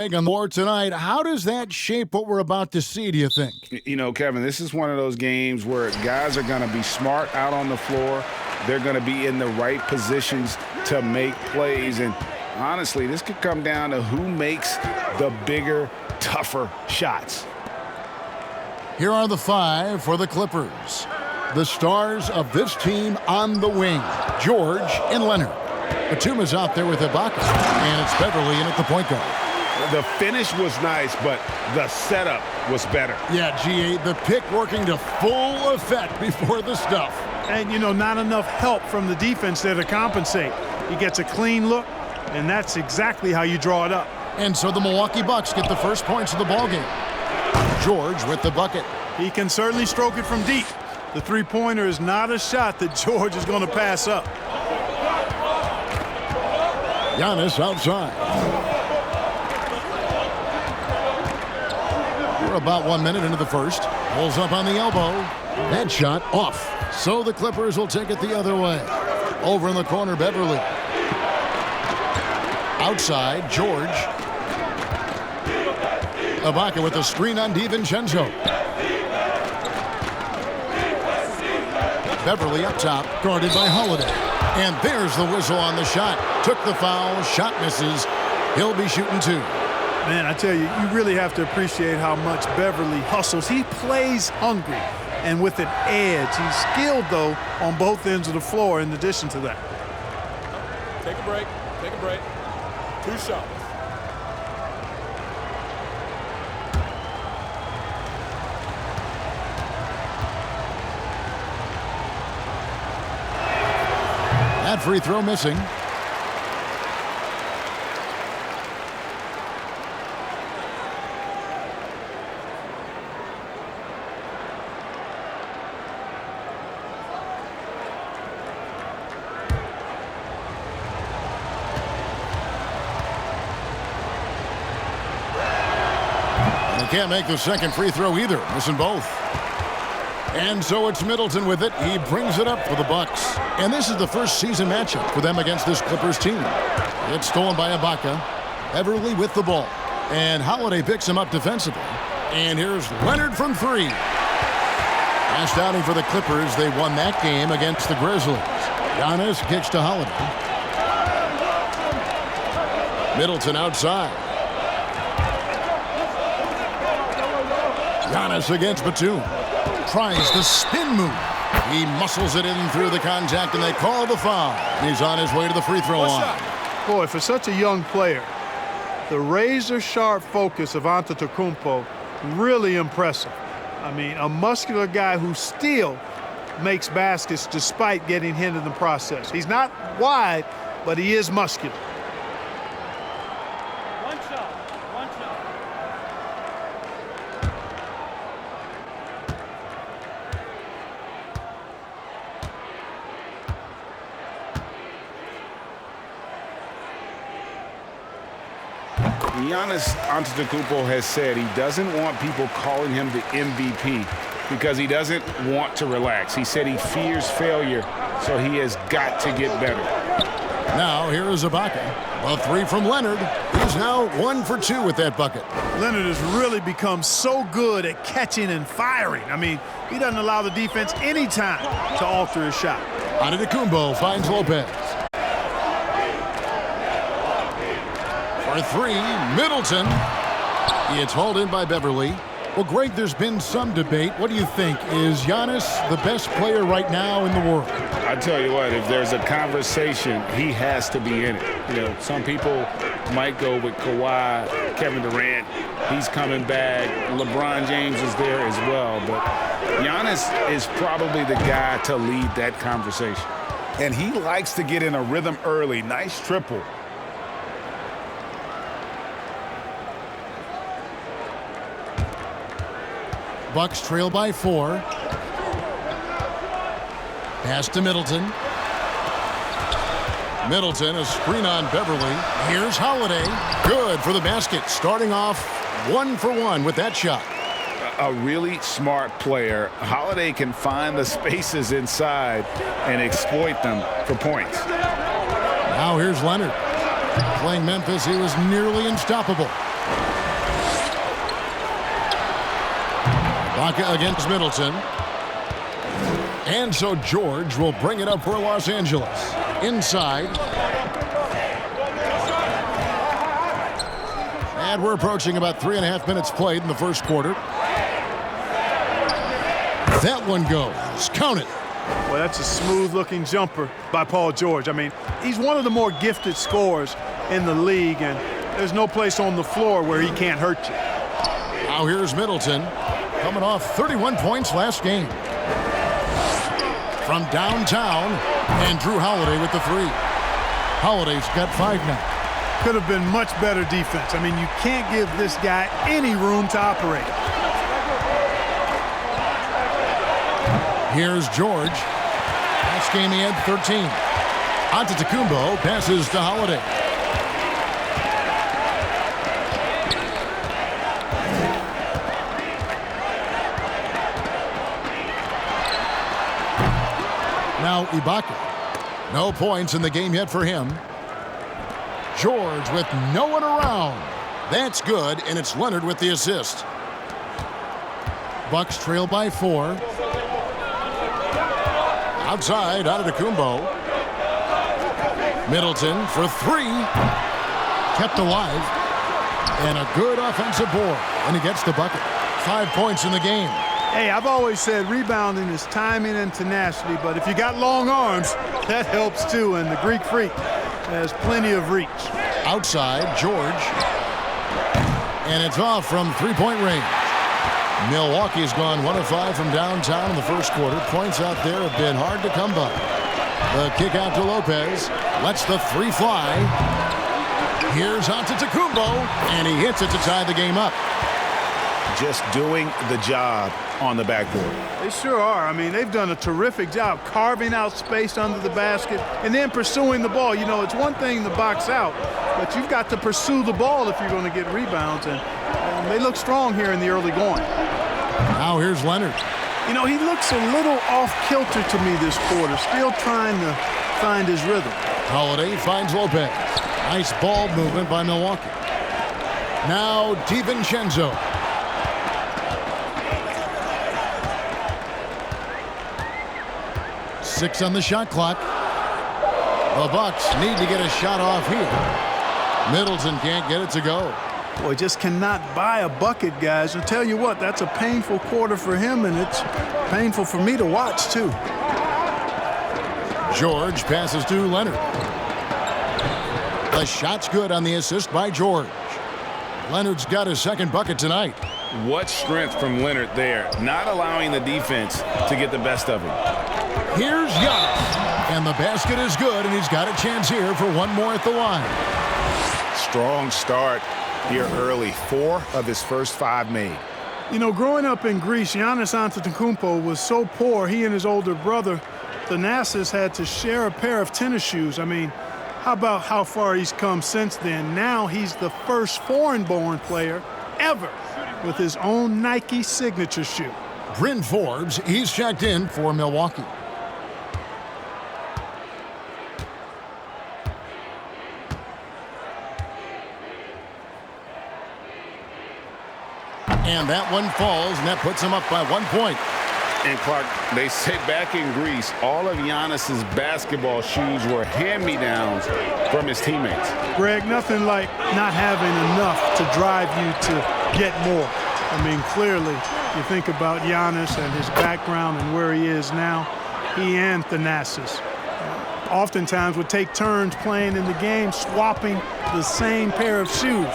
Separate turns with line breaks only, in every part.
More tonight. How does that shape what we're about to see, do you think?
You know, Kevin, this is one of those games where guys are going to be smart out on the floor. They're going to be in the right positions to make plays. And honestly, this could come down to who makes the bigger, tougher shots.
Here are the five for the Clippers. The stars of this team on the wing, George and Leonard. Batuma's out there with Ibaka, and it's Beverly in at the point guard.
The finish was nice, but the setup was better.
Yeah, G8, the pick working to full effect before the stuff.
And, you know, not enough help from the defense there to compensate. He gets a clean look, and that's exactly how you draw it up.
And so the Milwaukee Bucks get the first points of the ballgame. George with the bucket.
He can certainly stroke it from deep. The three-pointer is not a shot that George is going to pass up.
Giannis outside. We're about 1 minute into the first. Pulls up on the elbow. That shot off. So the Clippers will take it the other way. Over in the corner, Beverly. Outside, George. Ibaka with the screen on DiVincenzo. Beverly up top, guarded by Holiday. And there's the whistle on the shot. Took the foul, shot misses. He'll be shooting two.
Man, I tell you, you really have to appreciate how much Beverly hustles. He plays hungry and with an edge. He's skilled, though, on both ends of the floor in addition to that.
Take a break. Take a break. 2 shots.
That free throw missing. Can't make the second free throw either, missing both. And so it's Middleton with it. He brings it up for the Bucks. And this is the first season matchup for them against this Clippers team. It's stolen by Ibaka. Beverly with the ball. And Holiday picks him up defensively. And here's Leonard from three. Last outing for the Clippers, they won that game against the Grizzlies. Giannis kicks to Holiday. Middleton outside. Giannis against Batum. Tries the spin move. He muscles it in through the contact, and they call the foul. He's on his way to the free throw line.
Boy, for such a young player, the razor-sharp focus of Antetokounmpo, really impressive. I mean, a muscular guy who still makes baskets despite getting hit in the process. He's not wide, but he is muscular.
One shot. One shot.
Giannis Antetokounmpo has said he doesn't want people calling him the MVP because he doesn't want to relax. He said he fears failure, so he has got to get better.
Now here is Ibaka. A three from Leonard. He's now 1 for 2 with that bucket.
Leonard has really become so good at catching and firing. I mean, he doesn't allow the defense any time to alter his shot.
Antetokounmpo finds Lopez. For three, Middleton. It's hauled in by Beverly. Well, Greg, there's been some debate. What do you think? Is Giannis the best player right now in the world?
I tell you what, if there's a conversation, he has to be in it. You know, some people might go with Kawhi, Kevin Durant. He's coming back. LeBron James is there as well. But Giannis is probably the guy to lead that conversation. And he likes to get in a rhythm early. Nice triple.
Bucks trail by 4. Pass to Middleton. Middleton, a screen on Beverly. Here's Holiday. Good for the basket. Starting off 1 for 1 with that shot.
A really smart player. Holiday can find the spaces inside and exploit them for points.
Now here's Leonard. Playing Memphis, he was nearly unstoppable. Ibaka against Middleton. And so George will bring it up for Los Angeles. Inside. And we're approaching about 3.5 minutes played in the first quarter. That one goes. Count it.
Well, that's a smooth-looking jumper by Paul George. I mean, he's one of the more gifted scorers in the league, and there's no place on the floor where he can't hurt you.
Now here's Middleton, coming off 31 points last game. From downtown, and Drew Holiday with the three. Holiday's got 5 now.
Could have been much better defense. I mean, you can't give this guy any room to operate.
Here's George. Last game he had 13. Antetokounmpo passes to Holiday. Now Ibaka. No points in the game yet for him. George with no one around. That's good, and it's Leonard with the assist. Bucks trail by 4. Outside, Antetokounmpo. Middleton for 3. Kept alive. And a good offensive board. And he gets the bucket. 5 points in the game.
Hey, I've always said rebounding is timing and tenacity, but if you got long arms, that helps too, and the Greek Freak has plenty of reach.
Outside, George. And it's off from three-point range. Milwaukee's gone 1 of 5 from downtown in the first quarter. Points out there have been hard to come by. The kick out to Lopez. Lets the 3 fly. Here's Antetokounmpo, and he hits it to tie the game up.
Just doing the job on the backboard.
They sure are. I mean, they've done a terrific job carving out space under the basket and then pursuing the ball. You know, it's one thing to box out, but you've got to pursue the ball if you're going to get rebounds, and they look strong here in the early going.
Now here's Leonard.
You know, he looks a little off-kilter to me this quarter, still trying to find his rhythm.
Holiday finds Lopez. Nice ball movement by Milwaukee. Now DiVincenzo. Six on the shot clock. The Bucks need to get a shot off here. Middleton can't get it to go.
Boy, just cannot buy a bucket, guys. I'll tell you what, that's a painful quarter for him, and it's painful for me to watch, too.
George passes to Leonard. The shot's good on the assist by George. Leonard's got his second bucket tonight.
What strength from Leonard there, not allowing the defense to get the best of him.
Here's Giannis, and the basket is good, and he's got a chance here for one more at the line.
Strong start here early. 4 of his first 5 made.
You know, growing up in Greece, Giannis Antetokounmpo was so poor, he and his older brother, Thanasis, had to share a pair of tennis shoes. I mean, how about how far he's come since then? Now he's the first foreign-born player ever with his own Nike signature shoe.
Bryn Forbes, he's checked in for Milwaukee. And that one falls, and that puts him up by 1 point.
And Clark, they say back in Greece, all of Giannis's basketball shoes were hand-me-downs from his teammates.
Greg, nothing like not having enough to drive you to get more. I mean, clearly, you think about Giannis and his background and where he is now, he and Thanasis oftentimes would take turns playing in the game, swapping the same pair of shoes.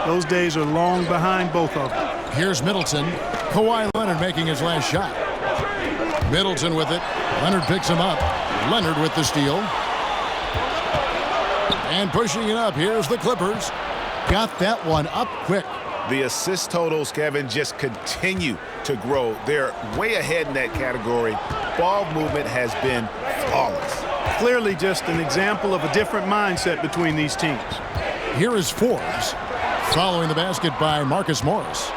Those days are long behind both of them.
Here's Middleton. Kawhi Leonard making his last shot. Middleton with it. Leonard picks him up. Leonard with the steal. And pushing it up. Here's the Clippers. Got that one up quick.
The assist totals, Kevin, just continue to grow. They're way ahead in that category. Ball movement has been flawless.
Clearly just an example of a different mindset between these teams.
Here is Forbes. Following the basket by Marcus Morris.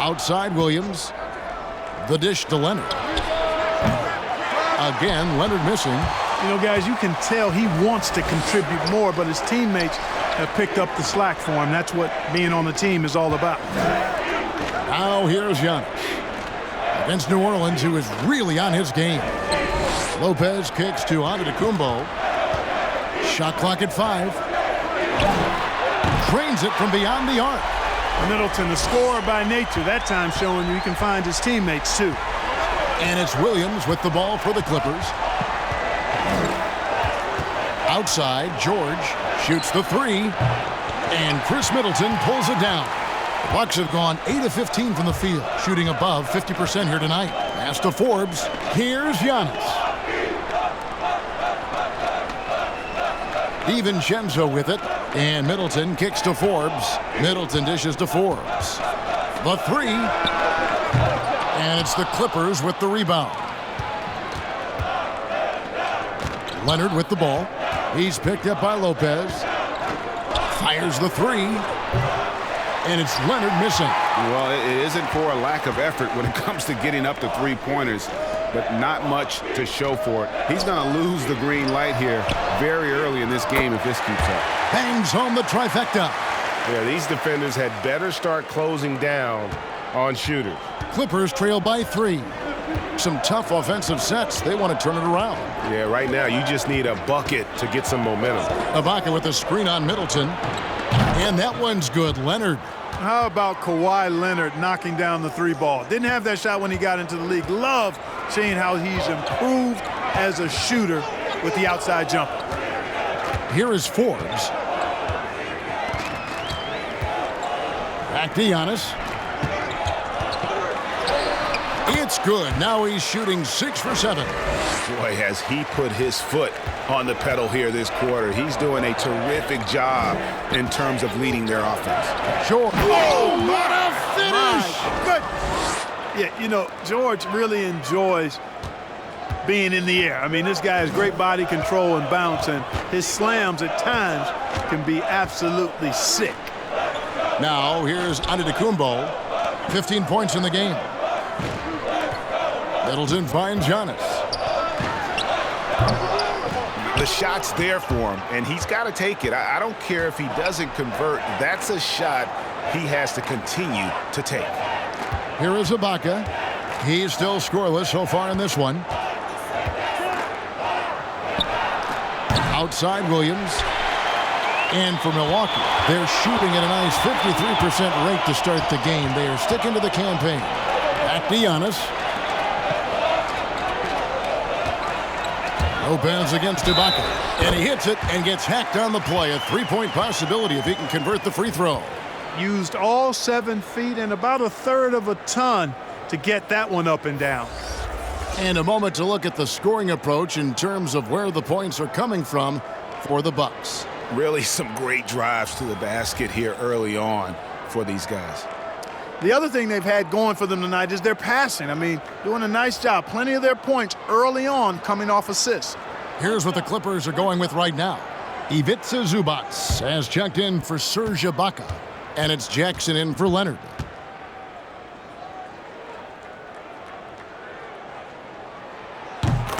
Outside Williams. The dish to Leonard. Again, Leonard missing.
You know, guys, you can tell he wants to contribute more, but his teammates have picked up the slack for him. That's what being on the team is all about.
Now here's Giannis against New Orleans, who is really on his game. Lopez kicks to Antetokounmpo. Shot clock at 5. Drains it from beyond the arc.
Middleton, the scorer by nature, that time showing you he can find his teammates too.
And it's Williams with the ball for the Clippers. Outside, George shoots the 3. And Chris Middleton pulls it down. The Bucks have gone 8 of 15 from the field, shooting above 50% here tonight. Pass to Forbes. Here's Giannis. DiVincenzo with it. And Middleton kicks to Forbes. Middleton dishes to Forbes. The 3. And it's the Clippers with the rebound. Leonard with the ball. He's picked up by Lopez. Fires the 3. And it's Leonard missing.
Well, it isn't for a lack of effort when it comes to getting up to three-pointers, but not much to show for it. He's going to lose the green light here very early in this game if this keeps up.
Bangs home the trifecta.
Yeah, these defenders had better start closing down on shooters.
Clippers trail by 3. Some tough offensive sets. They want to turn it around.
Yeah, right now you just need a bucket to get some momentum.
Ibaka with a screen on Middleton. And that one's good. Leonard.
How about Kawhi Leonard knocking down the 3 ball? Didn't have that shot when he got into the league. Love seeing how he's improved as a shooter with the outside jumper.
Here is Forbes. Back to Giannis. It's good. Now he's shooting 6 for 7.
Boy, has he put his foot on the pedal here this quarter. He's doing a terrific job in terms of leading their offense.
Sure. Oh, what a finish!
Good. Yeah, you know, George really enjoys being in the air. I mean, this guy has great body control and bounce, and his slams at times can be absolutely sick.
Now here's Antetokounmpo. 15 points in the game. Middleton finds Giannis.
The shot's there for him, and he's got to take it. I don't care if he doesn't convert. That's a shot he has to continue to take.
Here is Ibaka. He's still scoreless so far in this one. Outside Williams. And for Milwaukee, they're shooting at a nice 53% rate to start the game. They are sticking to the campaign. Back to Giannis. Lopez against Ibaka. And he hits it and gets hacked on the play. A 3-point possibility if he can convert the free throw.
Used all 7 feet and about 1/3 of a ton to get that one up and down.
And a moment to look at the scoring approach in terms of where the points are coming from for the Bucks.
Really some great drives to the basket here early on for these guys.
The other thing they've had going for them tonight is their passing. I mean, doing a nice job. Plenty of their points early on coming off assists.
Here's what the Clippers are going with right now. Ivica Zubac has checked in for Serge Ibaka. And it's Jackson in for Leonard.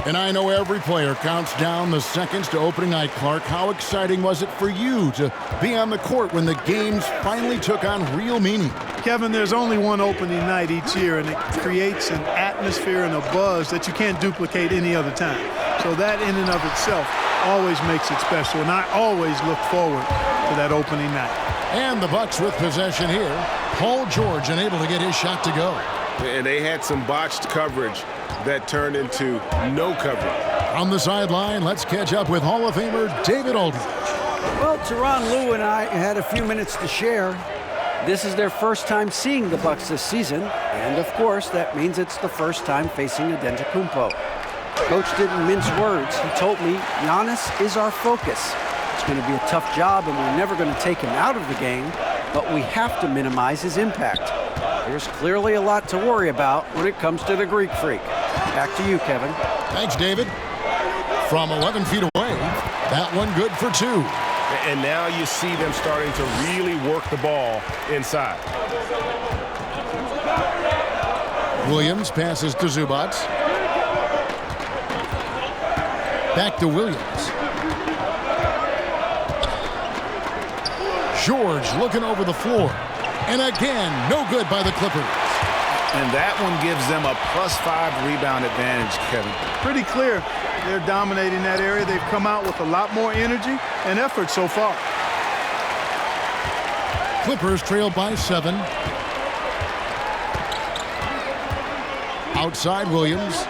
And I know every player counts down the seconds to opening night, Clark. How exciting was it for you to be on the court when the games finally took on real meaning?
Kevin, there's only one opening night each year, and it creates an atmosphere and a buzz that you can't duplicate any other time. So that in and of itself always makes it special, and I always look forward to that opening night.
And the Bucks with possession here. Paul George unable to get his shot to go.
And they had some botched coverage that turned into no coverage.
On the sideline, let's catch up with Hall of Famer David Aldridge.
Well, Tyronn Lue and I had a few minutes to share. This is their first time seeing the Bucks this season, and of course, that means it's the first time facing Antetokounmpo. Coach didn't mince words. He told me, Giannis is our focus. It's going to be a tough job, and we're never going to take him out of the game, but we have to minimize his impact. There's clearly a lot to worry about when it comes to the Greek Freak. Back to you, Kevin.
Thanks, David. From 11 feet away, that one good for 2.
And now you see them starting to really work the ball inside.
Williams passes to Zubac. Back to Williams. George looking over the floor. And again, no good by the Clippers.
And that one gives them a +5 rebound advantage, Kevin.
Pretty clear they're dominating that area. They've come out with a lot more energy and effort so far.
Clippers trail by 7. Outside Williams.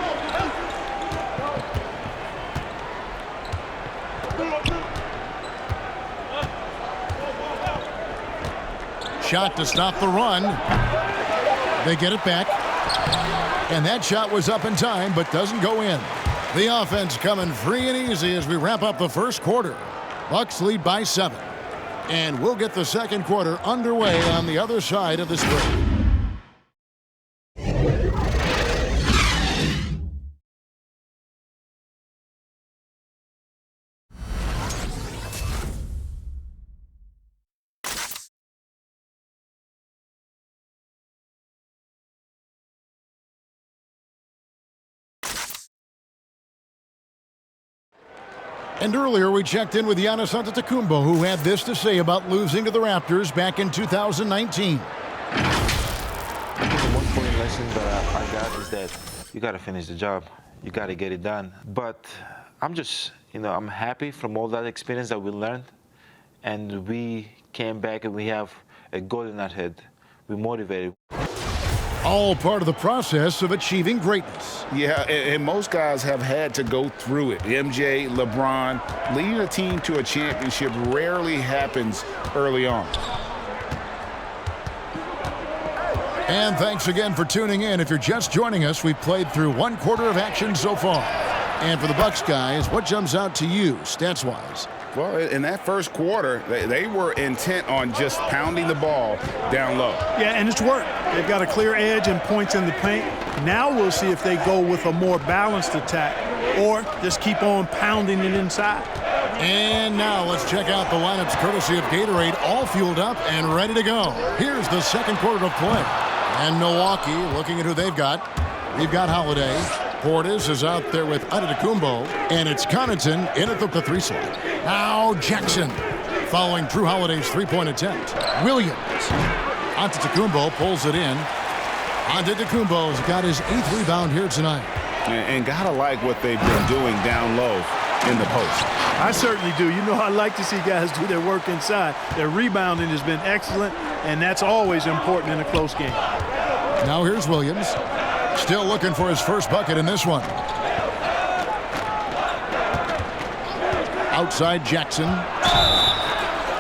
Shot to stop the run. They get it back. And that shot was up in time, but doesn't go in. The offense coming free and easy as we wrap up the first quarter. Bucks lead by 7. And we'll get the second quarter underway on the other side of this break. And earlier we checked in with Giannis Antetokounmpo, who had this to say about losing to the Raptors back in 2019.
The one important lesson that I got is that you got to finish the job. You got to get it done. But I'm just, I'm happy from all that experience that we learned. And we came back and we have a goal in our head. We're motivated.
All part of the process of achieving greatness.
Yeah, and most guys have had to go through it. MJ, LeBron, leading a team to a championship rarely happens early on.
And thanks again for tuning in. If you're just joining us, we've played through one quarter of action so far. And for the Bucks guys, what jumps out to you stats-wise?
Well, in that first quarter, they were intent on just pounding the ball down low.
Yeah, and it's worked. They've got a clear edge and points in the paint. Now we'll see if they go with a more balanced attack or just keep on pounding it inside.
And now let's check out the lineups courtesy of Gatorade, all fueled up and ready to go. Here's the second quarter of play. And Milwaukee looking at who they've got. We've got Holiday. Portis is out there with Antetokounmpo, and it's Connaughton in at the 3 slot. Now Jackson following Drew Holiday's 3-point attempt. Williams. Antetokounmpo pulls it in. Antetokounmpo's got his 8th rebound here tonight.
And gotta like what they've been doing down low in the post.
I certainly do. I like to see guys do their work inside. Their rebounding has been excellent, and that's always important in a close game.
Now here's Williams. Still looking for his first bucket in this one. Outside Jackson.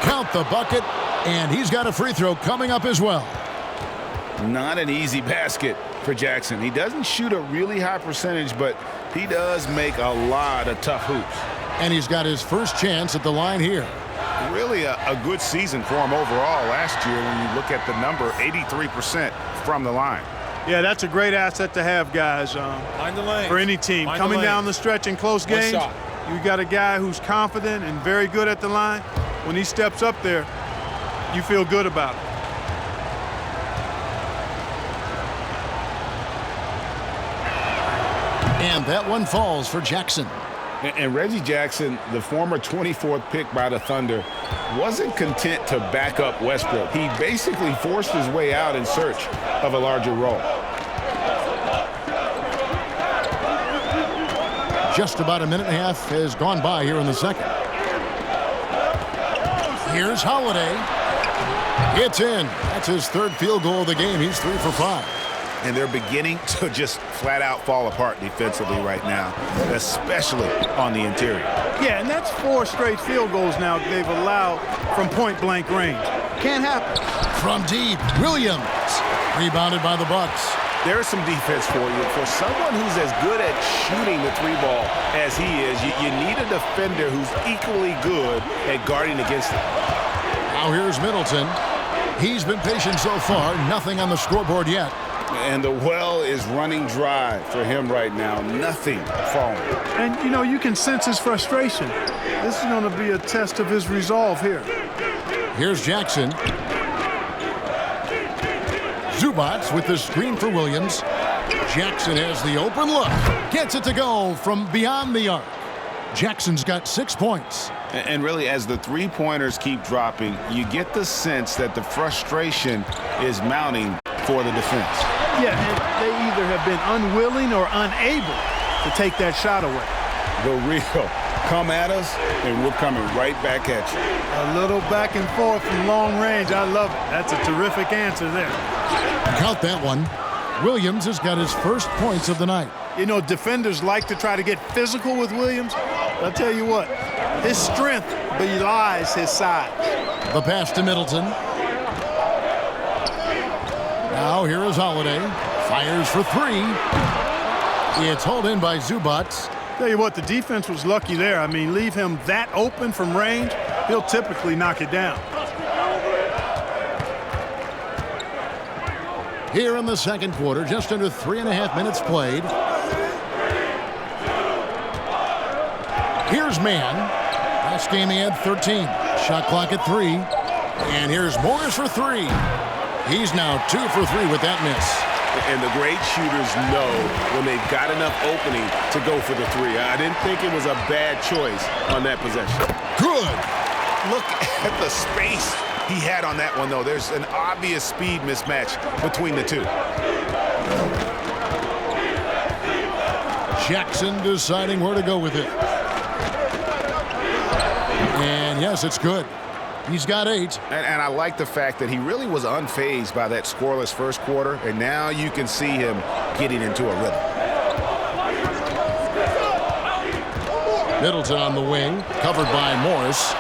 Count the bucket, and he's got a free throw coming up as well.
Not an easy basket for Jackson. He doesn't shoot a really high percentage, but he does make a lot of tough hoops.
And he's got his first chance at the line here.
Really a good season for him overall last year when you look at the number, 83% from the line.
Yeah, that's a great asset to have, guys,
Mind the lane.
for any team.
Mind
Coming
the
down the stretch in close
One
games,
shot.
you got a guy who's confident and very good at the line. When he steps up there, you feel good about it.
And that one falls for Jackson.
And Reggie Jackson, the former 24th pick by the Thunder, wasn't content to back up Westbrook. He basically forced his way out in search of a larger role.
Just about a minute and a half has gone by here in the second. Here's Holiday. It's in. That's his 3rd field goal of the game. He's 3 for 5.
And they're beginning to just flat out fall apart defensively right now, especially on the interior.
Yeah, and that's 4 straight field goals now they've allowed from point-blank range. Can't happen.
From deep, Williams. Rebounded by the Bucks.
There's some defense for you. For someone who's as good at shooting the 3-ball as he is, you need a defender who's equally good at guarding against it.
Now here's Middleton. He's been patient so far. Nothing on the scoreboard yet.
And the well is running dry for him right now. Nothing falling.
And, you can sense his frustration. This is going to be a test of his resolve here.
Here's Jackson. Zubats with the screen for Williams. Jackson has the open look. Gets it to go from beyond the arc. Jackson's got 6 points.
And really, as the three-pointers keep dropping, you get the sense that the frustration is mounting for the defense.
Yeah, and they either have been unwilling or unable to take that shot away.
The real come at us, and we're coming right back at you.
A little back and forth from long range. I love it. That's a terrific answer there.
Count that one. Williams has got his first points of the night.
You know, defenders like to try to get physical with Williams. I'll tell you what, his strength belies his size.
The pass to Middleton. Now here is Holiday. Fires for three. It's hauled in by Zubac.
Tell you what, the defense was lucky there. I mean, leave him that open from range, he'll typically knock it down.
Here in the second quarter, just under 3.5 minutes played. Here's Mann. Last game he had 13. Shot clock at 3. And here's Morris for 3. He's now 2 for 3 with that miss.
And the great shooters know when they've got enough opening to go for the 3. I didn't think it was a bad choice on that possession.
Good.
Look at the space he had on that one, though. There's an obvious speed mismatch between the two.
Jackson deciding where to go with it. And yes, it's good. He's got 8.
And I like the fact that he really was unfazed by that scoreless first quarter, and now you can see him getting into a rhythm.
Middleton on the wing, covered by Morris.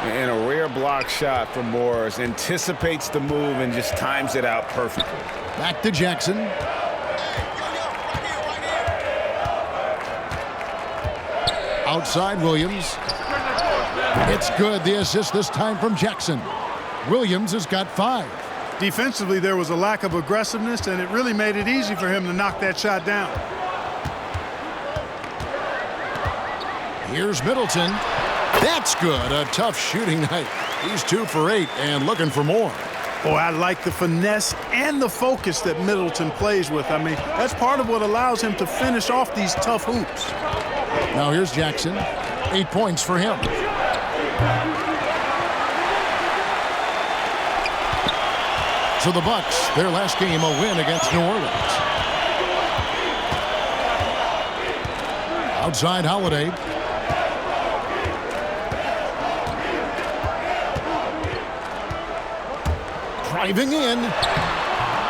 And a rare block shot from Morris. Anticipates the move and just times it out perfectly.
Back to Jackson. Outside Williams. It's good. The assist this time from Jackson. Williams has got 5.
Defensively, there was a lack of aggressiveness, and it really made it easy for him to knock that shot down.
Here's Middleton. That's good. A tough shooting night. He's 2 for 8 and looking for more.
Boy, I like the finesse and the focus that Middleton plays with. I mean, that's part of what allows him to finish off these tough hoops.
Now here's Jackson. 8 points for him. So the Bucks, their last game, a win against New Orleans. Outside Holiday. Driving in.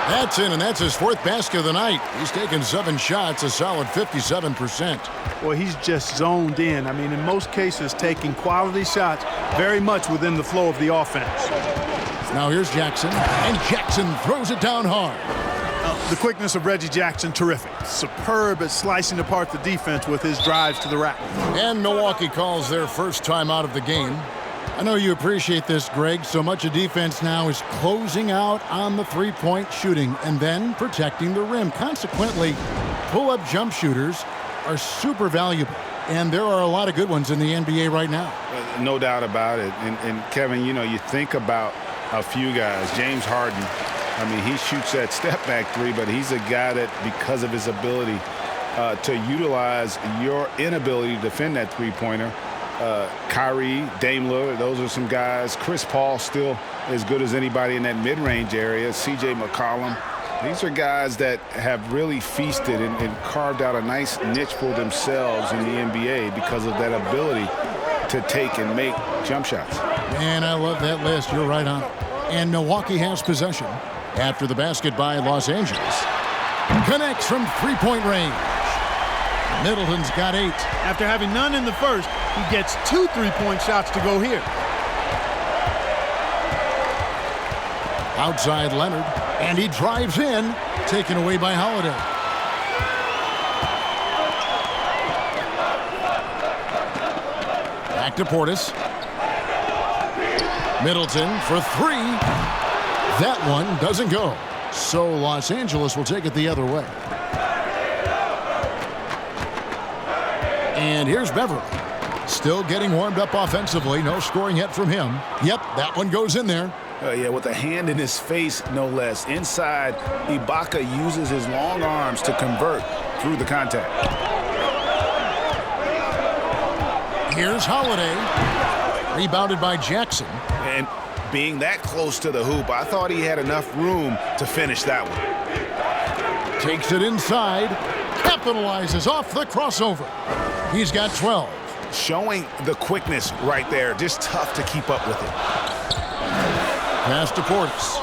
That's in, and that's his 4th basket of the night. He's taken 7 shots, a solid 57%.
Boy, he's just zoned in. I mean, in most cases, taking quality shots very much within the flow of the offense.
Now here's Jackson, and Jackson throws it down hard.
The quickness of Reggie Jackson, terrific. Superb at slicing apart the defense with his drives to the rack.
And Milwaukee calls their first time out of the game. I know you appreciate this, Greg. So much of defense now is closing out on the three-point shooting and then protecting the rim. Consequently, pull-up jump shooters are super valuable. And there are a lot of good ones in the NBA right now.
No doubt about it. And Kevin, you know, you think about a few guys. James Harden, I mean, he shoots that step-back 3, but he's a guy that, because of his ability to utilize your inability to defend that three-pointer, Kyrie, Dame Lillard, those are some guys. Chris Paul still as good as anybody in that mid-range area. C.J. McCollum. These are guys that have really feasted and carved out a nice niche for themselves in the NBA because of that ability to take and make jump shots.
Man, I love that list. You're right on. And Milwaukee has possession after the basket by Los Angeles. Connects from three-point range. Middleton's got 8.
After having none in the first, he gets 2 3-point shots to go here.
Outside Leonard, and he drives in, taken away by Holiday. Back to Portis. Middleton for 3. That one doesn't go. So Los Angeles will take it the other way. And here's Beverly. Still getting warmed up offensively. No scoring yet from him. Yep, that one goes in there.
Yeah, with a hand in his face, no less. Inside, Ibaka uses his long arms to convert through the contact.
Here's Holiday. Rebounded by Jackson.
And being that close to the hoop, I thought he had enough room to finish that one.
Takes it inside. Capitalizes off the crossover. He's got 12.
Showing the quickness right there. Just tough to keep up with it.
Pass to Portis.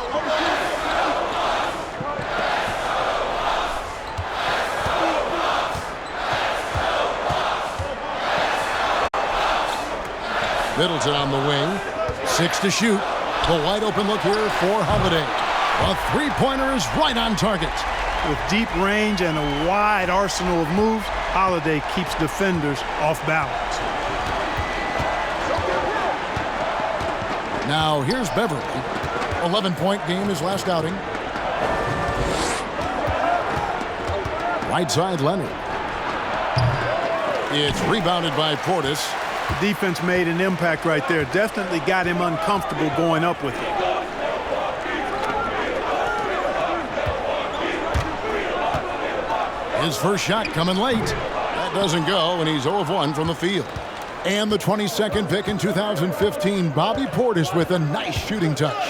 Middleton on the wing. 6 to shoot. The wide open look here for Holiday. A three-pointer is right on target.
With deep range and a wide arsenal of moves, Holiday keeps defenders off balance.
Now here's Beverly. 11-point game his last outing. Right side Leonard. It's rebounded by Portis.
The defense made an impact right there. Definitely got him uncomfortable going up with it.
His first shot coming late. That doesn't go, and he's 0 of 1 from the field. And the 22nd pick in 2015, Bobby Portis with a nice shooting touch.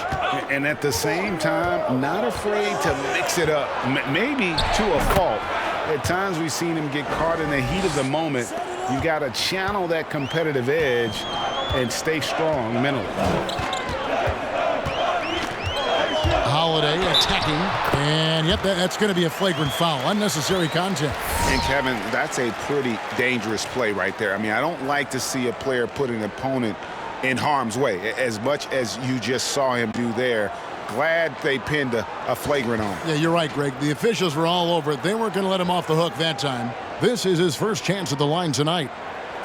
And at the same time, not afraid to mix it up, maybe to a fault. At times we've seen him get caught in the heat of the moment. You got to channel that competitive edge and stay strong mentally.
Holiday attacking, and yep, that's going to be a flagrant foul. Unnecessary contact.
And Kevin, that's a pretty dangerous play right there. I mean, I don't like to see a player put an opponent in harm's way as much as you just saw him do there. Glad they pinned a flagrant on him.
Yeah, you're right, Greg. The officials were all over it. They weren't going to let him off the hook that time. This is his first chance at the line tonight.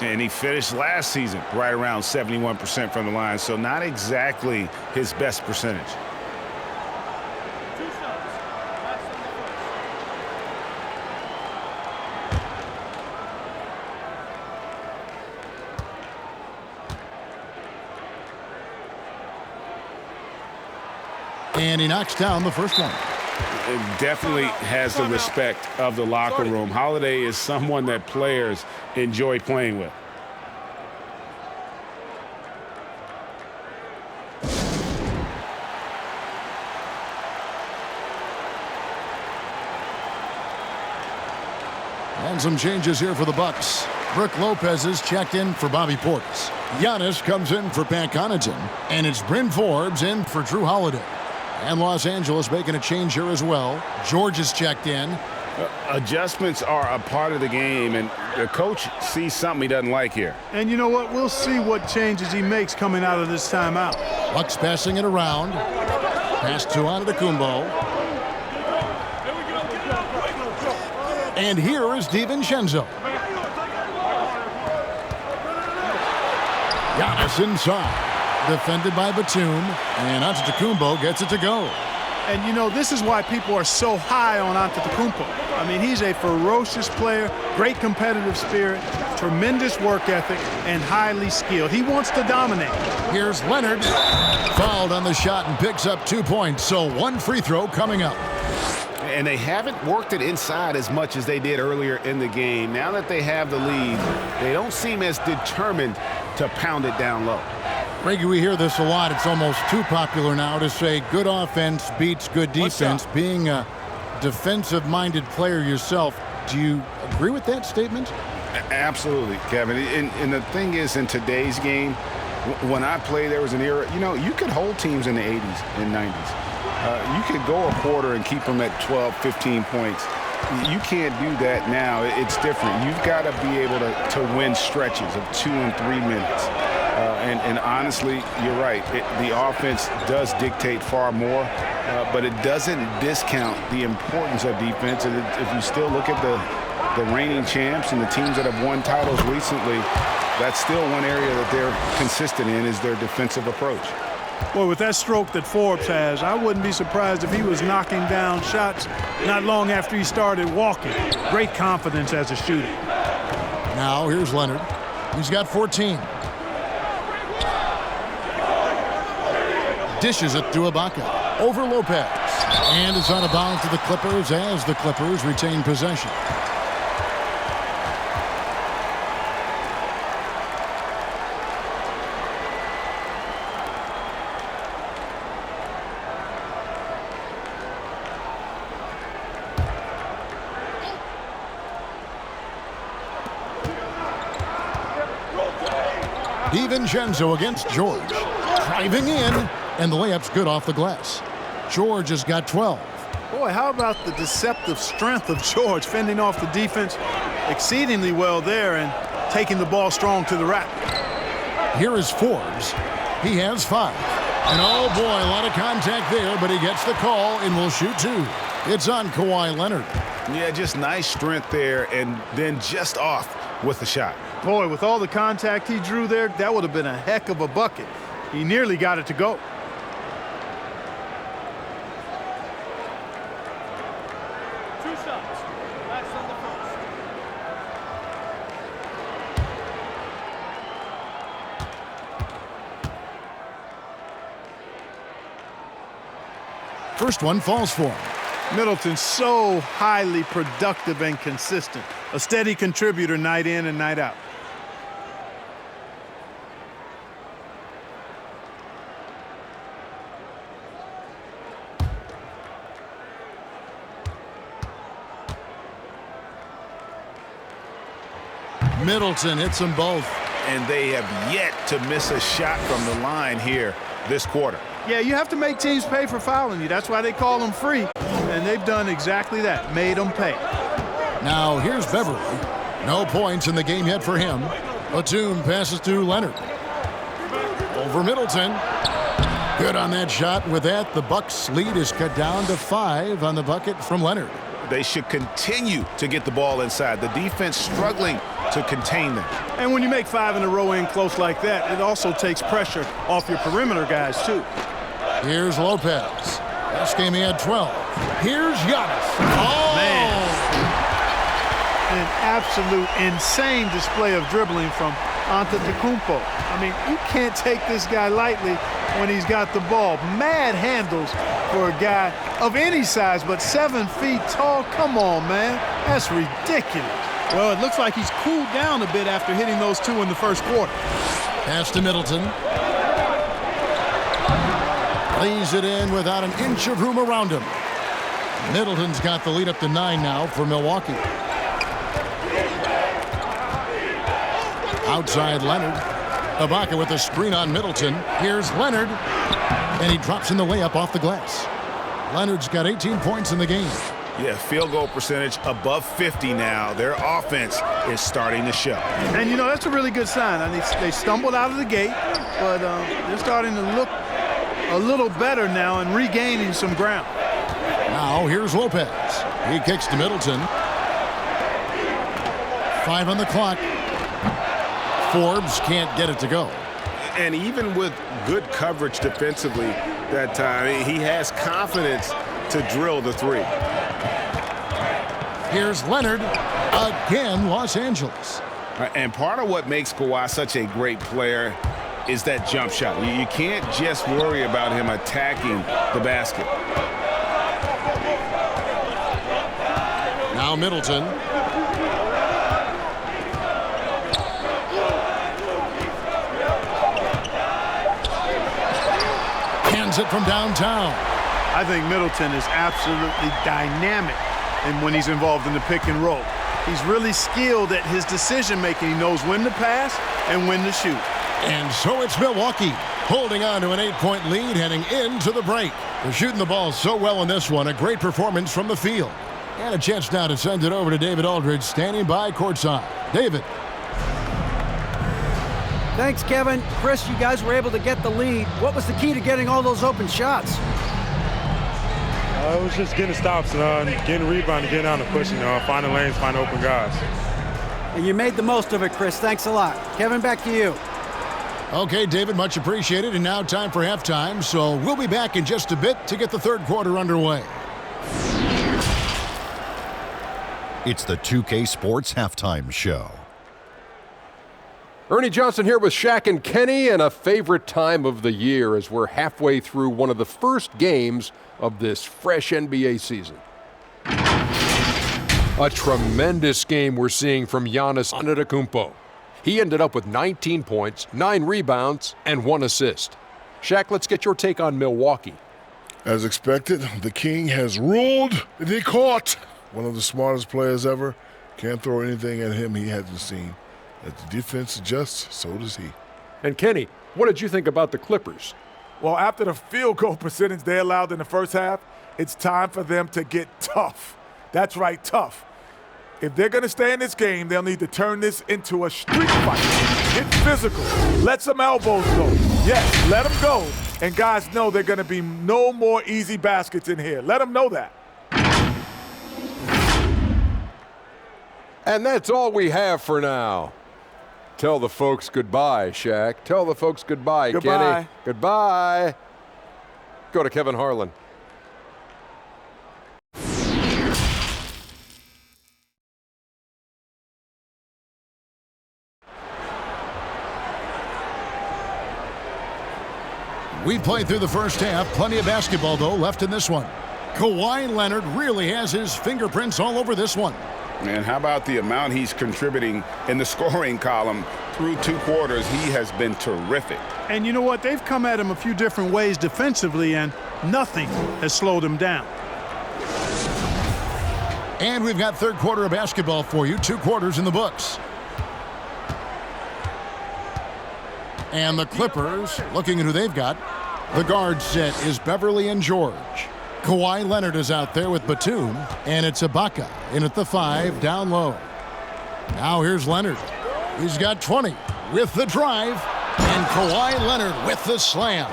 And he finished last season right around 71% from the line, so not exactly his best percentage.
And he knocks down the first one.
It definitely has the respect of the locker room. Holiday is someone that players enjoy playing with.
And some changes here for the Bucks. Brook Lopez is checked in for Bobby Portis. Giannis comes in for Pat Connaughton. And it's Bryn Forbes in for Drew Holiday. And Los Angeles making a change here as well. George is checked in.
Adjustments are a part of the game, and the coach sees something he doesn't like here.
And you know what? We'll see what changes he makes coming out of this timeout.
Bucks passing it around. Pass to Antetokounmpo. And here is DiVincenzo. Giannis inside. Defended by Batum, and Antetokounmpo gets it to go.
And you know, this is why people are so high on Antetokounmpo. I mean, he's a ferocious player, great competitive spirit, tremendous work ethic, and highly skilled. He wants to dominate.
Here's Leonard. Fouled on the shot and picks up 2 points, so one free throw coming up.
And they haven't worked it inside as much as they did earlier in the game. Now that they have the lead, they don't seem as determined to pound it down low.
Greggy, we hear this a lot. It's almost too popular now to say good offense beats good defense. Being a defensive-minded player yourself, do you agree with that statement?
Absolutely, Kevin. And the thing is, in today's game, when I played, there was an era, you know, you could hold teams in the 80s and 90s. You could go a quarter and keep them at 12, 15 points. You can't do that now. It's different. You've got to be able to win stretches of 2 and 3 minutes. And honestly, you're right. The offense does dictate far more, but it doesn't discount the importance of defense. And if you still look at the reigning champs and the teams that have won titles recently, that's still one area that they're consistent in is their defensive approach.
Well, with that stroke that Forbes has, I wouldn't be surprised if he was knocking down shots not long after he started walking. Great confidence as a shooter.
Now here's Leonard. He's got 14. Dishes it to Ibaka. Over Lopez. And it's out of bounds to the Clippers as the Clippers retain possession. DiVincenzo against George. Driving in, and the layup's good off the glass. George has got 12.
Boy, how about the deceptive strength of George fending off the defense exceedingly well there and taking the ball strong to the rack.
Here is Forbes. He has 5. And oh boy, a lot of contact there, but he gets the call and will shoot 2. It's on Kawhi Leonard.
Yeah, just nice strength there, and then just off with the shot.
Boy, with all the contact he drew there, that would have been a heck of a bucket. He nearly got it to go.
Two shots. Last on the first.
First one falls for him.
Middleton's so highly productive and consistent. A steady contributor night in and night out.
Middleton hits them both.
And they have yet to miss a shot from the line here this quarter.
Yeah, you have to make teams pay for fouling you. That's why they call them free. And they've done exactly that, made them pay.
Now here's Beverly. No points in the game yet for him. Batum passes to Leonard. Over Middleton. Good on that shot. With that, the Bucks' lead is cut down to 5 on the bucket from Leonard.
They should continue to get the ball inside. The defense struggling to contain them.
And when you make 5 in a row in close like that, it also takes pressure off your perimeter guys, too.
Here's Lopez. Last game he had 12. Here's Giannis. Oh!
Man. An absolute insane display of dribbling from Antetokounmpo. I mean, you can't take this guy lightly when he's got the ball. Mad handles for a guy of any size, but 7 feet tall. Come on, man. That's ridiculous. Well, it looks like he's cooled down a bit after hitting those 2 in the first quarter.
Pass to Middleton. Lays it in without an inch of room around him. Middleton's got the lead up to 9 now for Milwaukee. Outside Leonard. Ibaka with a screen on Middleton. Here's Leonard. And he drops in the layup off the glass. Leonard's got 18 points in the game.
Yeah, field goal percentage above 50 now. Their offense is starting to show.
And, you know, that's a really good sign. I mean, they stumbled out of the gate, but they're starting to look a little better now and regaining some ground.
Now here's Lopez. He kicks to Middleton. 5 on the clock. Forbes can't get it to go.
And even with good coverage defensively that time, he has confidence to drill the 3.
Here's Leonard. Again, Los Angeles.
And part of what makes Kawhi such a great player is that jump shot. You can't just worry about him attacking the basket.
Now Middleton. Hands it from downtown.
I think Middleton is absolutely dynamic and when he's involved in the pick and roll. He's really skilled at his decision-making. He knows when to pass and when to shoot.
And so it's Milwaukee holding on to an 8-point lead heading into the break. They're shooting the ball so well in this one. A great performance from the field. And a chance now to send it over to David Aldridge standing by courtside. David.
Thanks, Kevin. Chris, you guys were able to get the lead. What was the key to getting all those open shots?
It was just getting stops, getting rebound, getting out and pushing, finding lanes, finding open guys.
And you made the most of it, Chris. Thanks a lot. Kevin, back to you.
Okay, David, much appreciated. And now time for halftime. So we'll be back in just a bit to get the third quarter underway.
It's the 2K Sports Halftime Show.
Ernie Johnson here with Shaq and Kenny, and a favorite time of the year as we're halfway through one of the first games of this fresh NBA season. A tremendous game we're seeing from Giannis Antetokounmpo. He ended up with 19 points, 9 rebounds, and 1 assist. Shaq, let's get your take on Milwaukee.
As expected, the King has ruled the court. One of the smartest players ever. Can't throw anything at him he hasn't seen. As the defense adjusts, so does he.
And Kenny, what did you think about the Clippers?
Well, after the field goal percentage they allowed in the first half, it's time for them to get tough. That's right, tough. If they're going to stay in this game, they'll need to turn this into a street fight. Get physical. Let some elbows go. Yes, let them go. And guys know they're going to be no more easy baskets in here. Let them know that.
And that's all we have for now. Tell the folks goodbye, Shaq. Tell the folks goodbye,
Goodbye.
Kenny. Goodbye. Go to Kevin Harlan.
We played through the first half. Plenty of basketball, though, left in this one. Kawhi Leonard really has his fingerprints all over this one.
And how about the amount he's contributing in the scoring column through 2 quarters? He has been terrific.
And you know what? They've come at him a few different ways defensively, and nothing has slowed him down.
And we've got third quarter of basketball for you. 2 quarters in the books. And the Clippers, looking at who they've got. The guard set is Beverly and George. Kawhi Leonard is out there with Batum, and it's Ibaka in at the 5, down low. Now here's Leonard. He's got 20 with the drive, and Kawhi Leonard with the slam.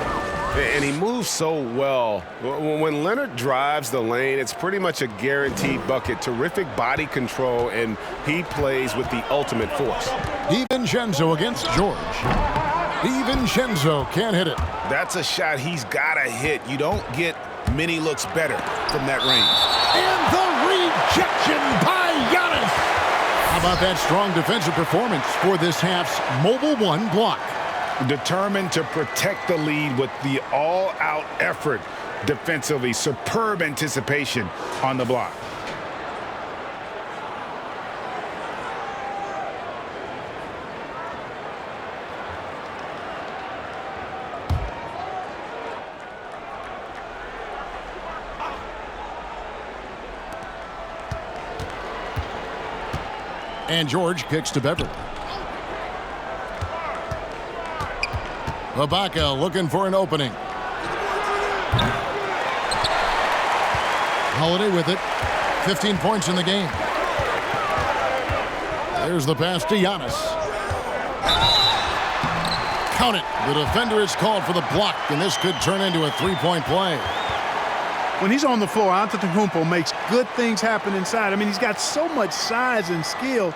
And he moves so well. When Leonard drives the lane, it's pretty much a guaranteed bucket. Terrific body control, and he plays with the ultimate force.
DiVincenzo against George. DiVincenzo can't hit it.
That's a shot he's got to hit. You don't get many looks better from that range.
And the rejection by Giannis. How about that strong defensive performance for this half's Mobile One block?
Determined to protect the lead with the all-out effort defensively. Superb anticipation on the block.
And George kicks to Beverly. Ibaka looking for an opening. Holiday with it. 15 points in the game. There's the pass to Giannis. Count it. The defender is called for the block, and this could turn into a 3-point play.
When he's on the floor, Antetokounmpo makes good things happen inside. I mean, he's got so much size and skill,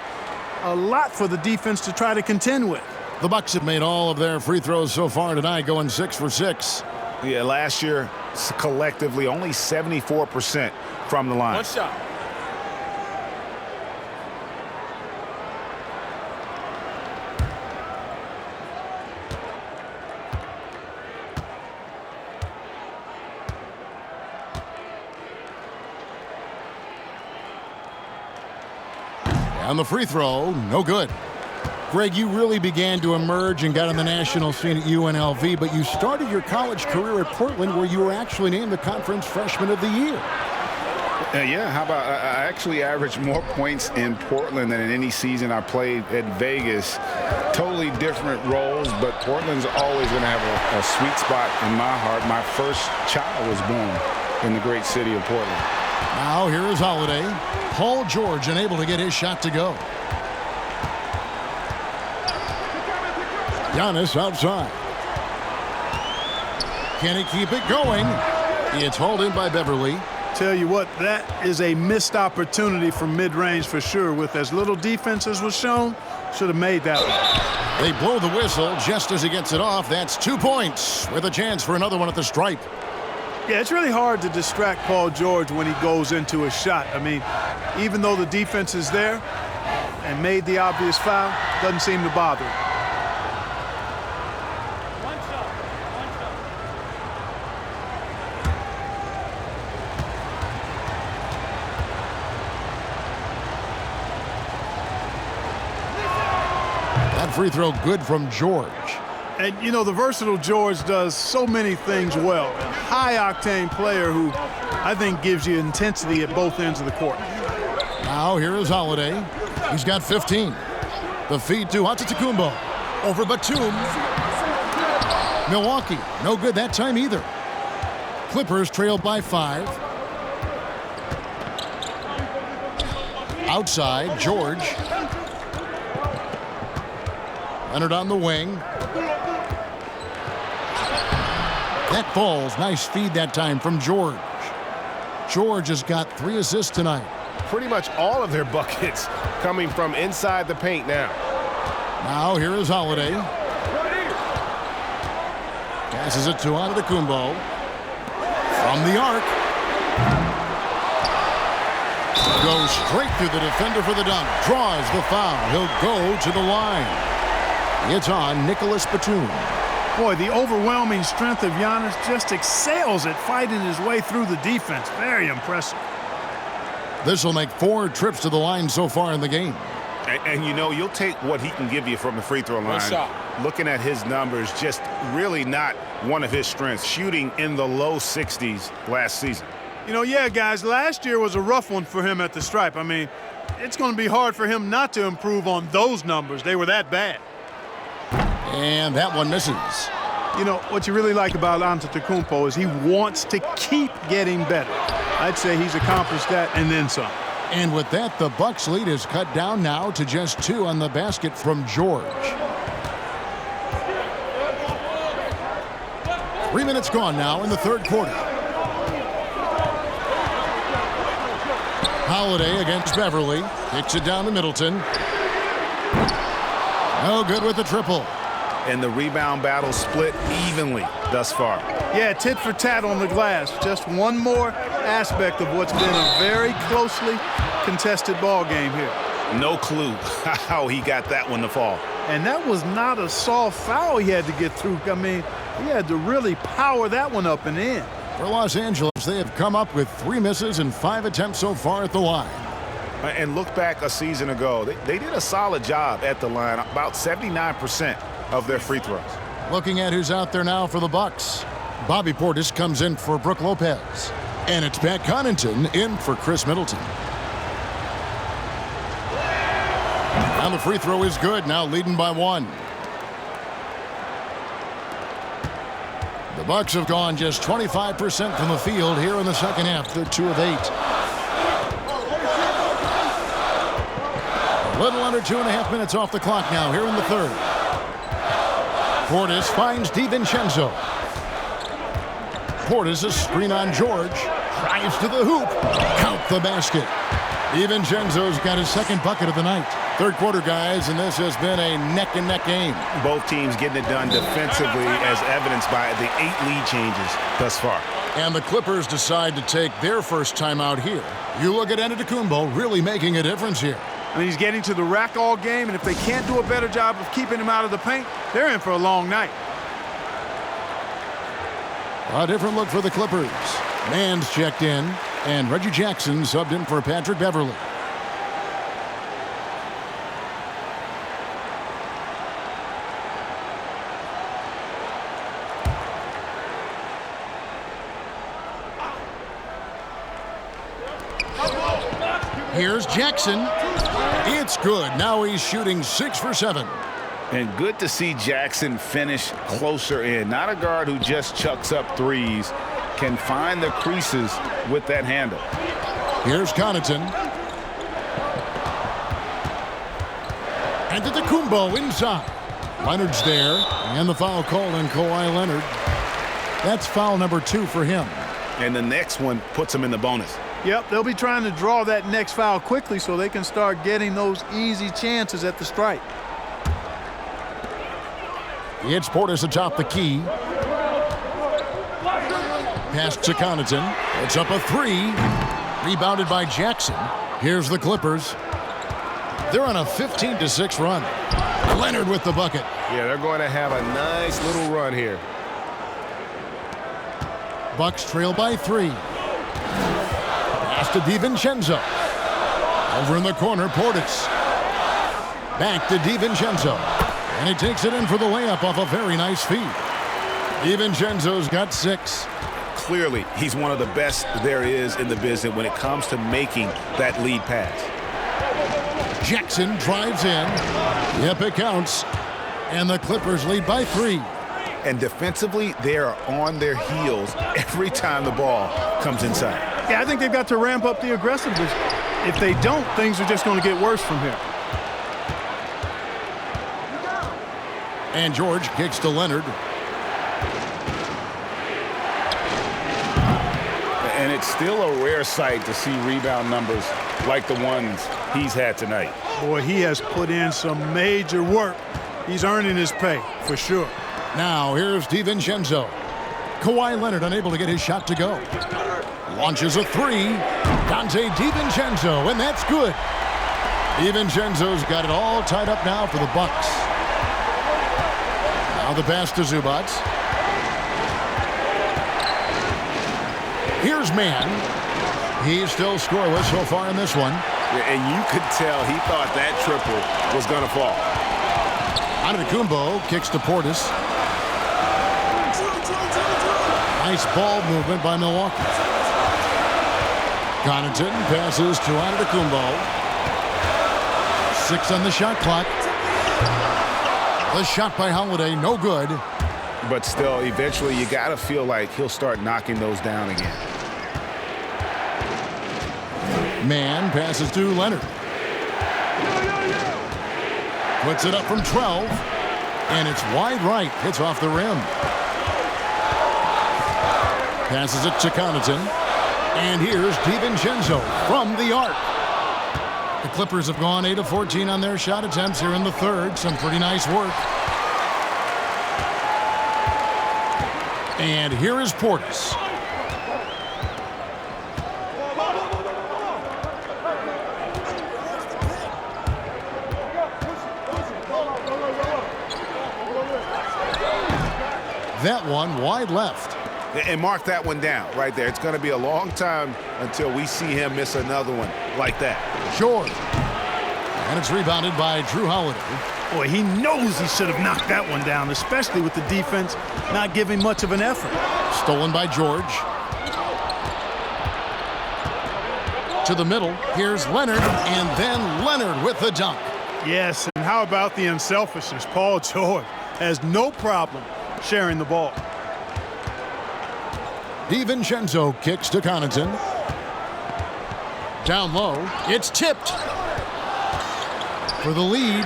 a lot for the defense to try to contend with.
The Bucks have made all of their free throws so far tonight, going 6 for 6.
Yeah, last year, collectively, only 74% from the line.
One shot.
And the free throw, no good. Greg, you really began to emerge and got on the national scene at UNLV, but you started your college career at Portland, where you were actually named the Conference Freshman of the Year.
Yeah, how about I actually averaged more points in Portland than in any season I played at Vegas. Totally different roles, but Portland's always going to have a sweet spot in my heart. My first child was born in the great city of Portland.
Now here is Holiday. Paul George unable to get his shot to go. Giannis outside. Can he keep it going? It's hauled in by Beverly.
Tell you what, that is a missed opportunity from mid-range for sure. With as little defense as was shown, should have made that one.
They blow the whistle just as he gets it off. That's 2 points with a chance for another one at the stripe.
Yeah, it's really hard to distract Paul George when he goes into a shot. I mean, even though the defense is there and made the obvious foul, doesn't seem to bother him.
That free throw good from George.
And, you know, the versatile George does so many things well. A high-octane player who I think gives you intensity at both ends of the court.
Now here is Holiday. He's got 15. The feed to Antetokounmpo. Over Batum. Milwaukee, no good that time either. Clippers trail by 5. Outside, George. Leonard on the wing. That falls. Nice feed that time from George. George has got 3 assists tonight.
Pretty much all of their buckets coming from inside the paint now.
Now here is Holiday. Passes it to Antetokounmpo. From the arc. Goes straight through the defender for the dunk. Draws the foul. He'll go to the line. It's on Nicholas Batum.
Boy, the overwhelming strength of Giannis just excels at fighting his way through the defense. Very impressive.
This will make 4 trips to the line so far in the game.
And you know, you'll take what he can give you from the free throw line. Looking at his numbers, just really not one of his strengths. Shooting in the low 60s last season.
You know, yeah, guys, last year was a rough one for him at the stripe. I mean, it's going to be hard for him not to improve on those numbers. They were that bad.
And that one misses.
You know, what you really like about Antetokounmpo is he wants to keep getting better. I'd say he's accomplished that and then some.
And with that, the Bucks lead is cut down now to just 2 on the basket from George. 3 minutes gone now in the third quarter. Holiday against Beverly. Kicks it down to Middleton. No good with the triple.
And the rebound battle split evenly thus far.
Yeah, tit for tat on the glass. Just one more aspect of what's been a very closely contested ball game here.
No clue how he got that one to fall.
And that was not a soft foul he had to get through. I mean, he had to really power that one up and in.
For Los Angeles, they have come up with 3 misses and 5 attempts so far at the line.
And look back a season ago, they did a solid job at the line, about 79% of their free throws.
Looking at who's out there now for the Bucks. Bobby Portis comes in for Brook Lopez. And it's Pat Connaughton in for Chris Middleton. And the free throw is good, now leading by 1. The Bucks have gone just 25% from the field here in the second half. They're 2 of 8. A little under 2.5 minutes off the clock now here in the third. Portis finds DiVincenzo. Portis a screen on George. Drives to the hoop. Count the basket. DiVincenzo's got his second bucket of the night. Third quarter, guys, and this has been a neck-and-neck game.
Both teams getting it done defensively as evidenced by the 8 lead changes thus far.
And the Clippers decide to take their first time out here. You look at Antetokounmpo really making a difference here.
I mean, he's getting to the rack all game, and if they can't do a better job of keeping him out of the paint, they're in for a long night.
A different look for the Clippers. Mann's checked in, and Reggie Jackson subbed in for Patrick Beverly. Here's Jackson. It's good. Now he's shooting 6 for 7.
And good to see Jackson finish closer in. Not a guard who just chucks up threes. Can find the creases with that handle.
Here's Connaughton. Antetokounmpo inside. Leonard's there. And the foul called on Kawhi Leonard. That's foul number 2 for him.
And the next one puts him in the bonus.
Yep, they'll be trying to draw that next foul quickly so they can start getting those easy chances at the stripe.
It's Portis atop the key. Pass to Connaughton. It's up a 3. Rebounded by Jackson. Here's the Clippers. They're on a 15-6 run. Leonard with the bucket.
Yeah, they're going to have a nice little run here.
Bucks trail by 3. Pass to DiVincenzo. Over in the corner, Portis. Back to DiVincenzo. And he takes it in for the layup off a very nice feed. DiVincenzo's got 6.
Clearly, he's one of the best there is in the business when it comes to making that lead pass.
Jackson drives in. Yep, it counts. And the Clippers lead by 3.
And defensively, they are on their heels every time the ball comes inside.
Yeah, I think they've got to ramp up the aggressiveness. If they don't, things are just going to get worse from here.
And George kicks to Leonard.
And it's still a rare sight to see rebound numbers like the ones he's had tonight.
Boy, he has put in some major work. He's earning his pay, for sure.
Now, here's DiVincenzo. Kawhi Leonard unable to get his shot to go. Launches a three. Dante DiVincenzo, and that's good. DiVincenzo's got it all tied up now for the Bucks. Now the pass to Zubac. Here's Mann. He's still scoreless so far in this one.
And you could tell he thought that triple was going to fall.
Antetokounmpo kicks to Portis. Nice ball movement by Milwaukee. Connaughton passes to Antetokounmpo. 6 on the shot clock. The shot by Holiday, no good.
But still, eventually, you got to feel like he'll start knocking those down again.
Mann passes to Leonard. Puts it up from 12. And it's wide right. Hits off the rim. Passes it to Connaughton. And here's DiVincenzo from the arc. The Clippers have gone 8 of 14 on their shot attempts here in the third. Some pretty nice work. And here is Portis. That one wide left.
And mark that one down right there. It's going to be a long time until we see him miss another one like that.
Sure. And it's rebounded by Drew Holiday.
Boy, he knows he should have knocked that one down, especially with the defense not giving much of an effort.
Stolen by George. To the middle. Here's Leonard, and then Leonard with the dunk.
Yes, and how about the unselfishness? Paul George has no problem sharing the ball.
DiVincenzo kicks to Connaughton. Down low. It's tipped. For the lead.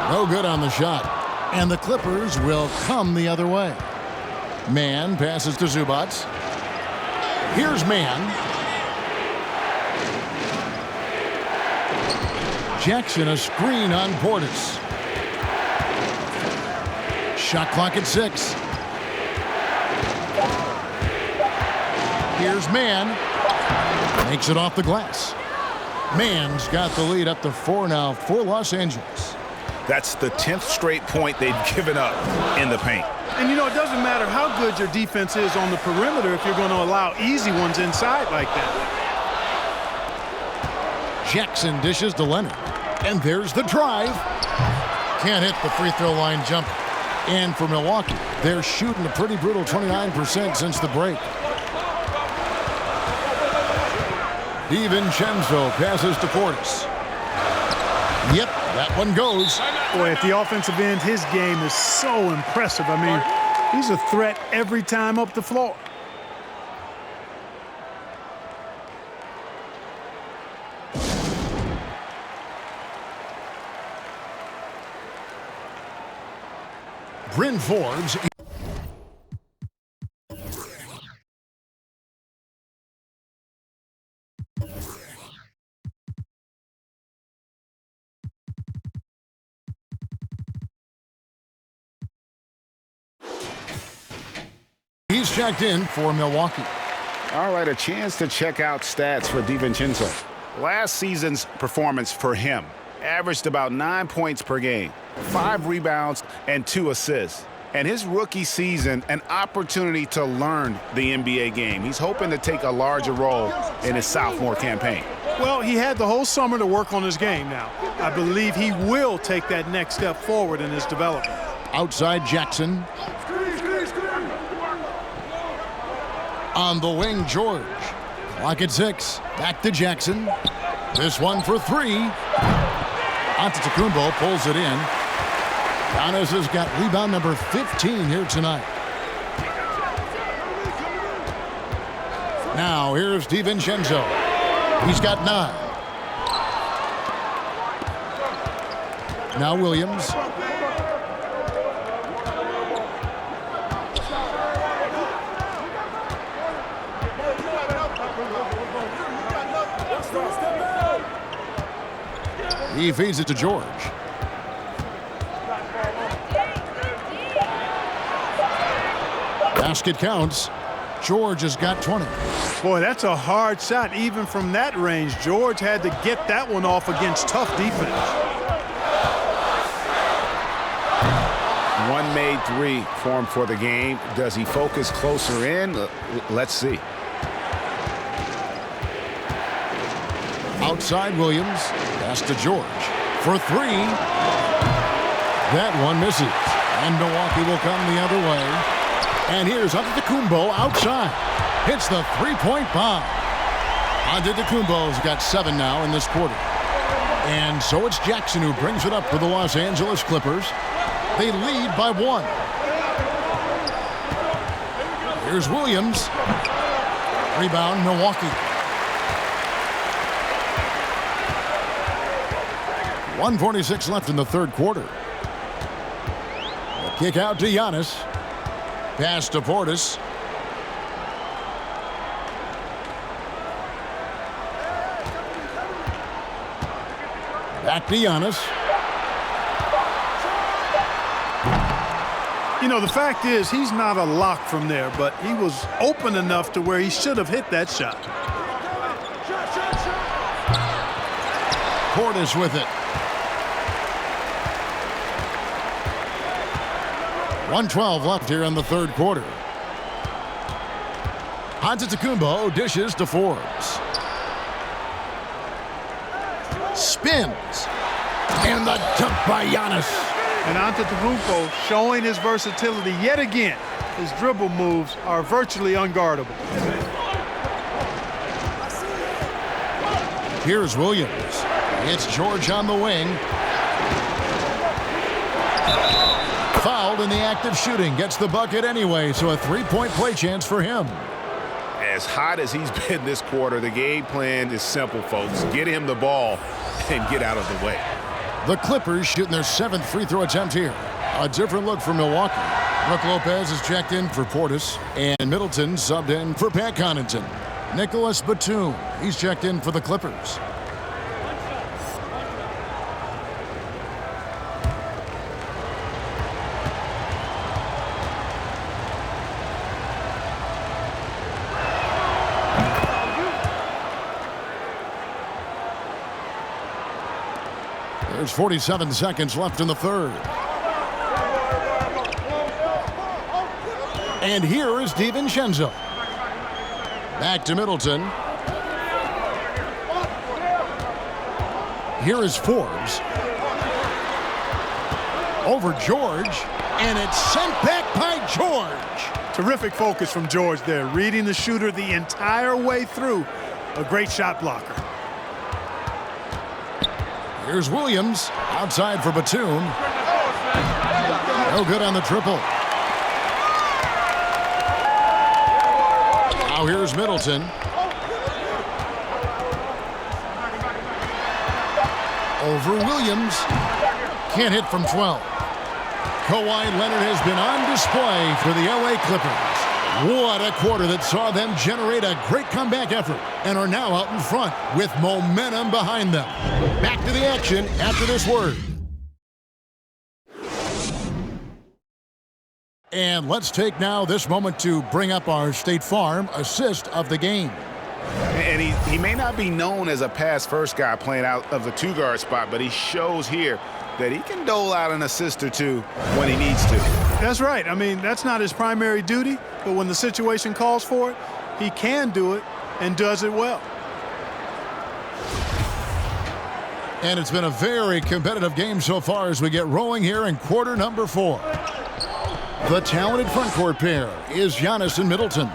No good on the shot. And the Clippers will come the other way. Mann passes to Zubac. Here's Mann. Jackson a screen on Portis. Shot clock at 6. Here's Mann. Makes it off the glass. Mann's got the lead up to 4 now for Los Angeles.
That's the 10th straight point they've given up in the paint.
And you know, it doesn't matter how good your defense is on the perimeter if you're going to allow easy ones inside like that.
Jackson dishes to Leonard. And there's the drive. Can't hit the free throw line jump. And for Milwaukee, they're shooting a pretty brutal 29% since the break. DiVincenzo passes to Portis. Yep, that one goes.
Boy, at the offensive end, his game is so impressive. I mean, he's a threat every time up the floor.
Bryn Forbes. He's checked in for Milwaukee.
All right, a chance to check out stats for DiVincenzo. Last season's performance for him averaged about 9 points per game, 5 rebounds, and 2 assists. And his rookie season, an opportunity to learn the NBA game. He's hoping to take a larger role in his sophomore campaign.
Well, he had the whole summer to work on his game now. I believe he will take that next step forward in his development.
Outside Jackson. On the wing, George. Clock at 6. Back to Jackson. This one for 3. Antetokounmpo pulls it in. Giannis has got rebound number 15 here tonight. Now here's DiVincenzo. He's got 9. Now Williams. He feeds it to George. Basket counts. George has got 20.
Boy, that's a hard shot. Even from that range, George had to get that one off against tough defense.
One made 3 for him for the game. Does he focus closer in? Let's see.
Outside Williams. Pass to George for 3. That one misses. And Milwaukee will come the other way. And here's Antetokounmpo outside. Hits the three-point bomb. Antetokounmpo's got 7 now in this quarter. And so it's Jackson who brings it up for the Los Angeles Clippers. They lead by 1. Here's Williams. Rebound, Milwaukee. 1:46 left in the third quarter. The kick out to Giannis. Pass to Portis. Back to Giannis.
You know, the fact is he's not a lock from there, but he was open enough to where he should have hit that shot.
Portis with it. 1:12 left here in the third quarter. Antetokounmpo dishes to Forbes. Spins. And the dunk by Giannis.
And Antetokounmpo showing his versatility yet again. His dribble moves are virtually unguardable.
Here's Williams. It's George on the wing. Fouled in the act of shooting. Gets the bucket anyway, so a three-point play chance for him.
As hot as he's been this quarter, the game plan is simple, folks. Get him the ball and get out of the way.
The Clippers shooting their 7th free throw attempt here. A different look for Milwaukee. Brook Lopez is checked in for Portis, and Middleton subbed in for Pat Connaughton. Nicholas Batum, he's checked in for the Clippers. There's 47 seconds left in the third. And here is DiVincenzo. Back to Middleton. Here is Forbes. Over George. And it's sent back by George.
Terrific focus from George there. Reading the shooter the entire way through. A great shot blocker.
Here's Williams. Outside for Batum. No good on the triple. Now here's Middleton. Over Williams. Can't hit from 12. Kawhi Leonard has been on display for the LA Clippers. What a quarter that saw them generate a great comeback effort and are now out in front with momentum behind them. Back to the action after this word. And let's take now this moment to bring up our State Farm assist of the game.
And he may not be known as a pass-first guy playing out of the two-guard spot, but he shows here that he can dole out an assist or two when he needs to.
That's right. I mean, that's not his primary duty, but when the situation calls for it, he can do it and does it well.
And it's been a very competitive game so far as we get rolling here in quarter number 4. The talented front court pair is Giannis and Middleton.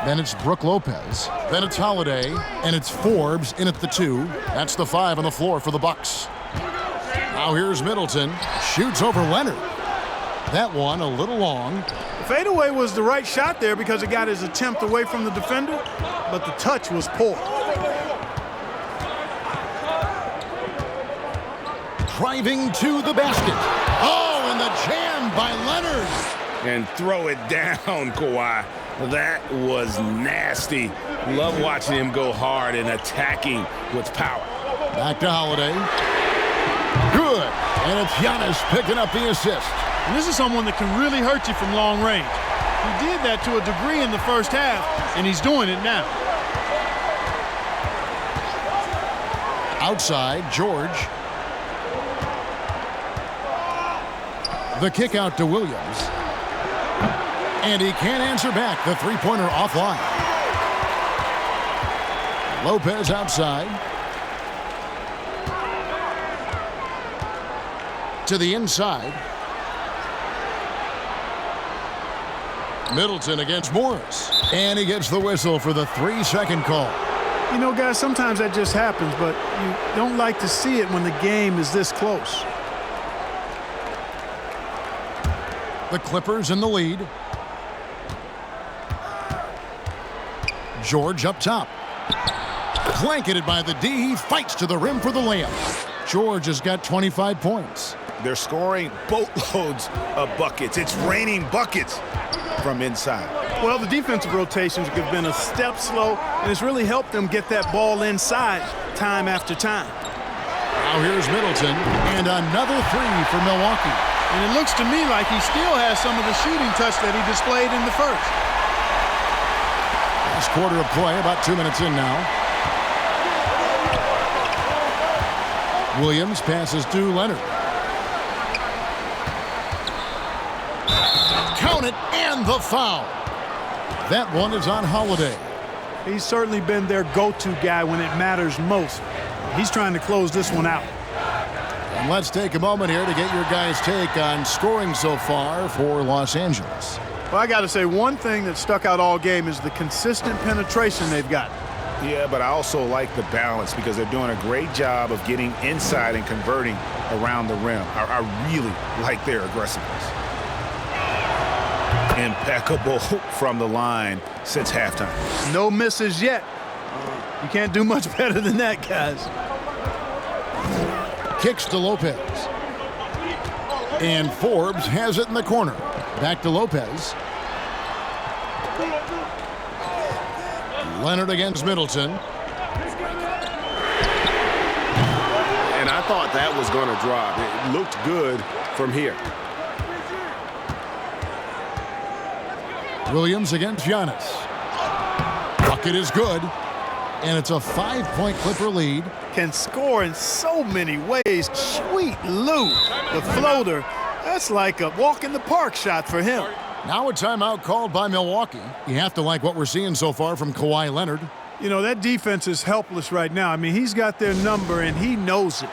Then it's Brook Lopez. Then it's Holiday. And it's Forbes in at the 2. That's the 5 on the floor for the Bucks. Now here's Middleton. Shoots over Leonard. That one a little long.
The fadeaway was the right shot there because it got his attempt away from the defender, but the touch was poor.
Driving to the basket. Oh, and the jam by Leonard.
And throw it down, Kawhi. That was nasty. Love watching him go hard and attacking with power.
Back to Holiday. Good. And it's Giannis picking up the assist.
And this is someone that can really hurt you from long range. He did that to a degree in the first half, and he's doing it now.
Outside, George. The kick out to Williams. And he can't answer back. The three-pointer offline. Lopez outside. To the inside. Middleton against Morris. And he gets the whistle for the 3-second call.
You know, guys, sometimes that just happens, but you don't like to see it when the game is this close.
The Clippers in the lead. George up top. Blanketed by the D. He fights to the rim for the layup. George has got 25 points.
They're scoring boatloads of buckets. It's raining buckets from inside.
Well, the defensive rotations have been a step slow, and it's really helped them get that ball inside time after time.
Now here's Middleton, and another three for Milwaukee.
And it looks to me like he still has some of the shooting touch that he displayed in the first.
Last quarter of play, about 2 minutes in now. Williams passes to Leonard. Count it, and the foul. That one is on Holiday.
He's certainly been their go-to guy when it matters most. He's trying to close this one out.
And let's take a moment here to get your guys' take on scoring so far for Los Angeles.
Well, I got to say, one thing that stuck out all game is the consistent penetration they've got.
Yeah, but I also like the balance because they're doing a great job of getting inside and converting around the rim. I really like their aggressiveness. Impeccable from the line since halftime.
No misses yet. You can't do much better than that, guys.
Kicks to Lopez. And Forbes has it in the corner. Back to Lopez. Leonard against Middleton.
And I thought that was going to drop. It looked good from here.
Williams against Giannis. Bucket is good. And it's a 5-point Clipper lead.
Can score in so many ways. Sweet Lou, the floater. That's like a walk in the park shot for him.
Now a timeout called by Milwaukee. You have to like what we're seeing so far from Kawhi Leonard.
You know, that defense is helpless right now. I mean, he's got their number, and he knows it.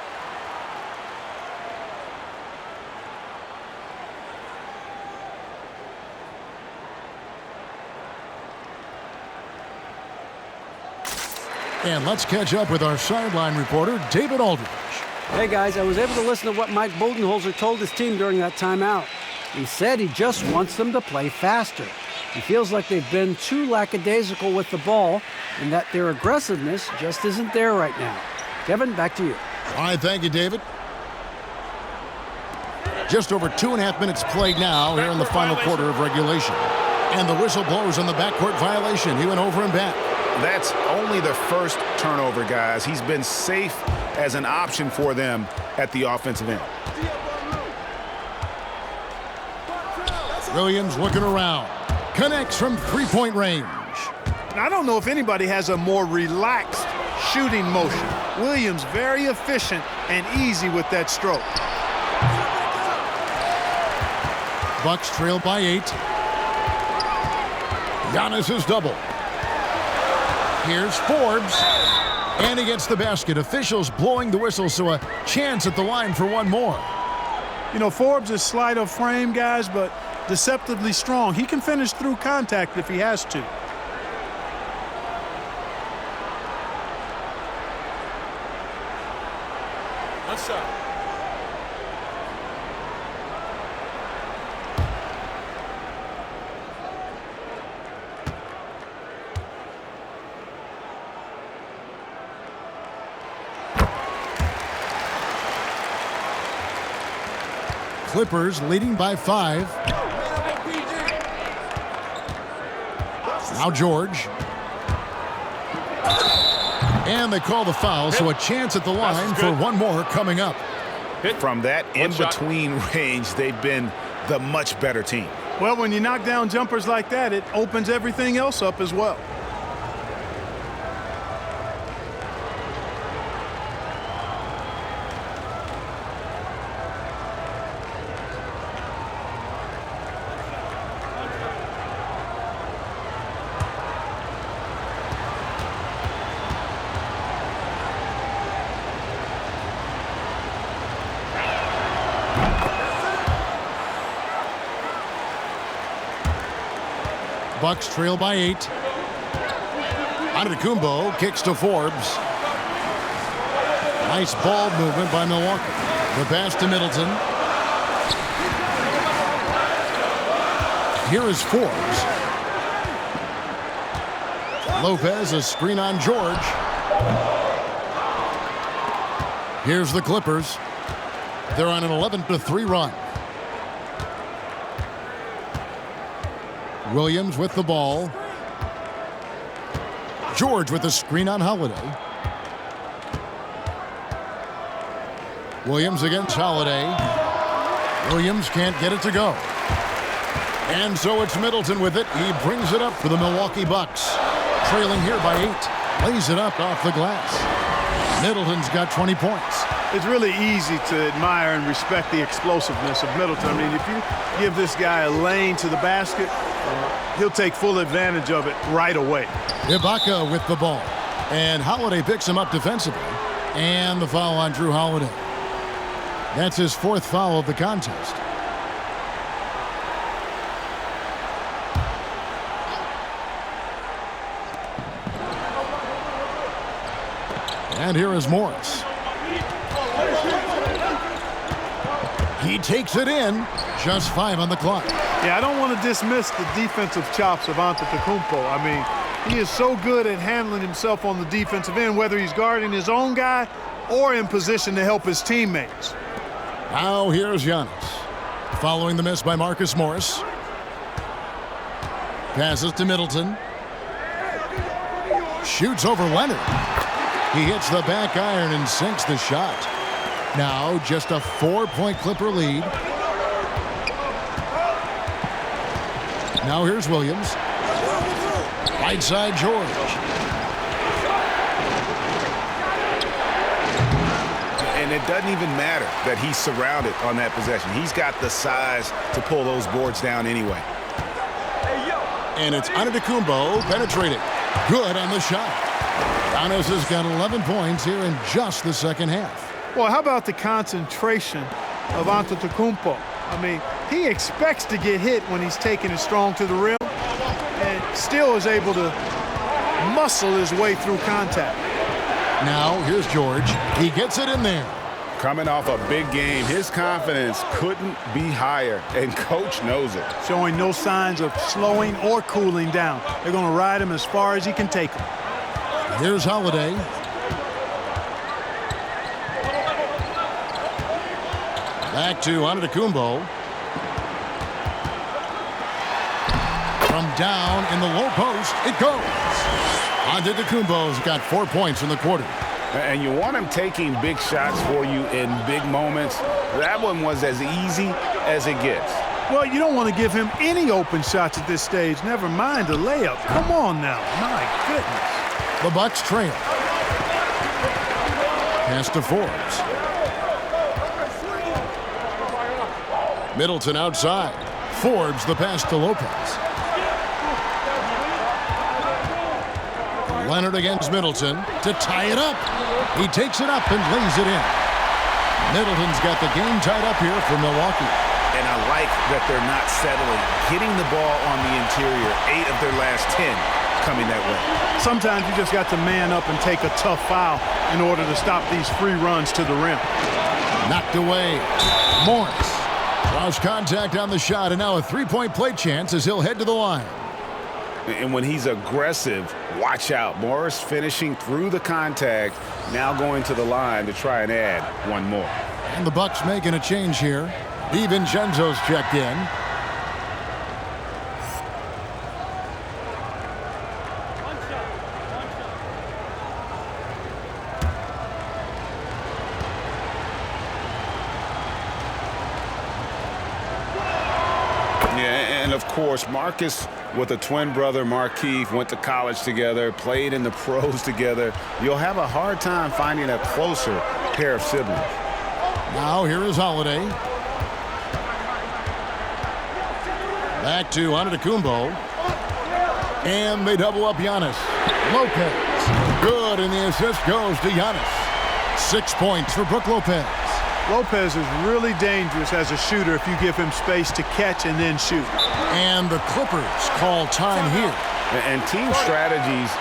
And let's catch up with our sideline reporter, David Aldridge.
Hey, guys, I was able to listen to what Mike Budenholzer told his team during that timeout. He said he just wants them to play faster. He feels like they've been too lackadaisical with the ball and that their aggressiveness just isn't there right now. Kevin, back to you.
All right, thank you, David. Just over 2.5 minutes played now here in the final quarter of regulation. And the whistle blows on the backcourt violation. He went over and back.
That's only the first turnover, guys. He's been safe as an option for them at the offensive end.
Williams looking around. Connects from three-point range.
I don't know if anybody has a more relaxed shooting motion. Williams very efficient and easy with that stroke.
Bucks trail by 8. Giannis is double. Here's Forbes. And he gets the basket. Officials blowing the whistle, so a chance at the line for one more.
You know, Forbes is slight of frame, guys, but deceptively strong. He can finish through contact if he has to.
One shot.
Clippers leading by 5. Now George. And they call the foul, so a chance at the line for one more coming up.
From that in-between range, they've been the much better team.
Well, when you knock down jumpers like that, it opens everything else up as well.
Bucks trail by 8. Antetokounmpo kicks to Forbes. Nice ball movement by Milwaukee. The pass to Middleton. Here is Forbes. Lopez, a screen on George. Here's the Clippers. They're on an 11-3 run. Williams with the ball. George with the screen on Holiday. Williams against Holiday. Williams can't get it to go. And so it's Middleton with it. He brings it up for the Milwaukee Bucks. Trailing here by 8. Lays it up off the glass. Middleton's got 20 points.
It's really easy to admire and respect the explosiveness of Middleton. I mean, if you give this guy a lane to the basket, he'll take full advantage of it right away.
Ibaka with the ball. And Holiday picks him up defensively. And the foul on Drew Holiday. That's his 4th foul of the contest. And here is Morris. He takes it in. Just 5 on the clock.
Yeah, I don't want to dismiss the defensive chops of Antetokounmpo. I mean, he is so good at handling himself on the defensive end, whether he's guarding his own guy or in position to help his teammates.
Now here's Giannis. Following the miss by Marcus Morris. Passes to Middleton. Shoots over Leonard. He hits the back iron and sinks the shot. Now just a 4-point Clipper lead. Now here's Williams. Right side George.
And it doesn't even matter that he's surrounded on that possession. He's got the size to pull those boards down anyway.
And it's Antetokounmpo penetrating. Good on the shot. Giannis has got 11 points here in just the second half.
Well, how about the concentration of Antetokounmpo? I mean, he expects to get hit when he's taking it strong to the rim and still is able to muscle his way through contact.
Now, here's George. He gets it in there.
Coming off a big game, his confidence couldn't be higher, and coach knows it.
Showing no signs of slowing or cooling down. They're going to ride him as far as he can take him.
Here's Holiday. Back to Antetokounmpo. From down in the low post, it goes. Antetokounmpo's got 4 points in the quarter.
And you want him taking big shots for you in big moments. That one was as easy as it gets.
Well, you don't want to give him any open shots at this stage. Never mind a layup. Come on now. My goodness.
The Bucks trail. Pass to Forbes. Middleton outside. Forbes the pass to Lopez. Leonard against Middleton to tie it up. He takes it up and lays it in. Middleton's got the game tied up here for Milwaukee.
And I like that they're not settling. Getting the ball on the interior, 8 of their last 10 coming that way.
Sometimes you just got to man up and take a tough foul in order to stop these free runs to the rim.
Knocked away. Morris draws contact on the shot, and now a 3-point play chance as he'll head to the line.
And when he's aggressive, watch out. Morris finishing through the contact, now going to the line to try and add one more.
And the Bucks making a change here. DiVincenzo's checked in.
Yeah, and of course, Marcus with a twin brother, Markeith, went to college together, played in the pros together. You'll have a hard time finding a closer pair of siblings.
Now here is Holiday. Back to Antetokounmpo. And they double up Giannis. Lopez. Good, and the assist goes to Giannis. 6 points for Brook Lopez.
Lopez is really dangerous as a shooter if you give him space to catch and then shoot.
And the Clippers call time here.
And team strategies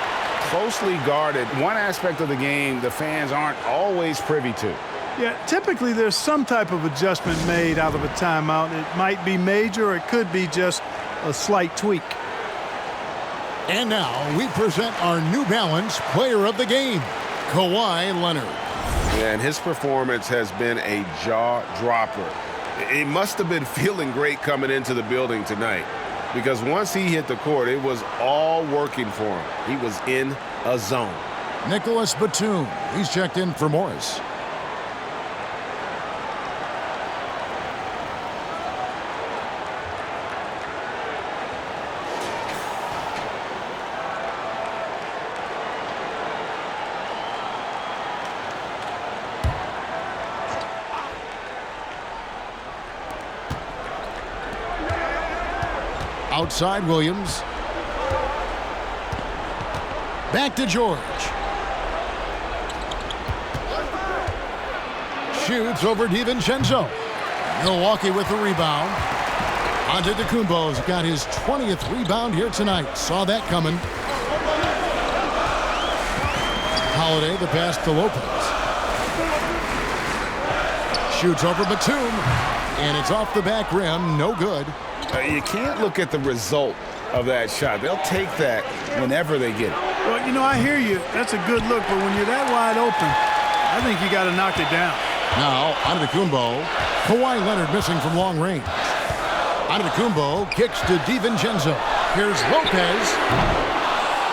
closely guarded. One aspect of the game the fans aren't always privy to.
Yeah, typically there's some type of adjustment made out of a timeout. It might be major, or it could be just a slight tweak.
And now we present our New Balance Player of the Game, Kawhi Leonard.
Yeah, and his performance has been a jaw-dropper. He must have been feeling great coming into the building tonight, because once he hit the court, it was all working for him. He was in a zone.
Nicholas Batum, he's checked in for Morris. Outside Williams. Back to George. Shoots over DiVincenzo. Milwaukee with the rebound. Antetokounmpo's got his 20th rebound here tonight. Saw that coming. Holiday, the pass to Lopez. Shoots over Batum. And it's off the back rim. No good.
You can't look at the result of that shot. They'll take that whenever they get it.
Well, you know, I hear you. That's a good look, but when you're that wide open, I think you got to knock it down.
Now, Antetokounmpo. Kawhi Leonard missing from long range. Antetokounmpo kicks to DiVincenzo. Here's Lopez.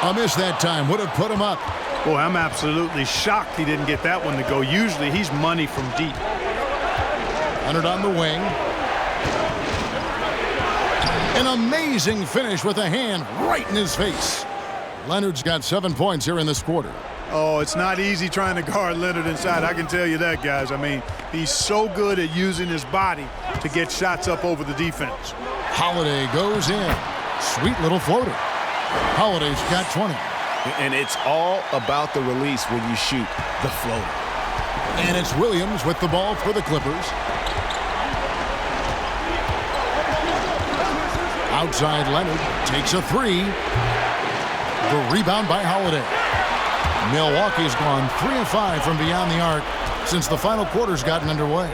A miss that time. Would have put him up.
Boy, I'm absolutely shocked he didn't get that one to go. Usually he's money from deep.
Leonard on the wing. An amazing finish with a hand right in his face. Leonard's got 7 points here in this quarter.
Oh, it's not easy trying to guard Leonard inside. I can tell you that, guys. I mean, he's so good at using his body to get shots up over the defense.
Holiday goes in. Sweet little floater. Holiday's got 20.
And it's all about the release when you shoot the floater.
And it's Williams with the ball for the Clippers. Outside Leonard takes a three. The rebound by Holiday. Milwaukee's gone 3 of 5 from beyond the arc since the final quarter's gotten underway.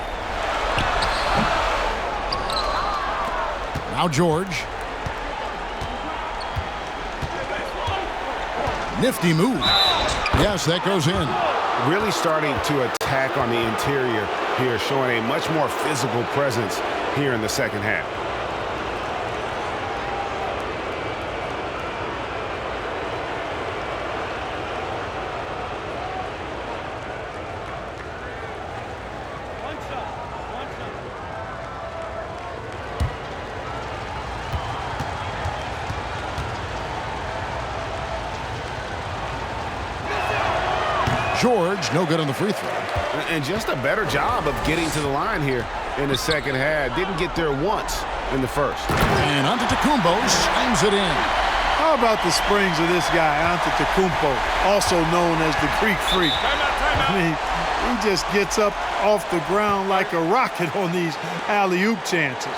Now George. Nifty move. Yes, that goes in.
Really starting to attack on the interior here, showing a much more physical presence here in the second half.
George, no good on the free throw.
And just a better job of getting to the line here in the second half. Didn't get there once in the first.
And Antetokounmpo slams it in.
How about the springs of this guy, Antetokounmpo, also known as the Greek Freak? I mean, he just gets up off the ground like a rocket on these alley-oop chances.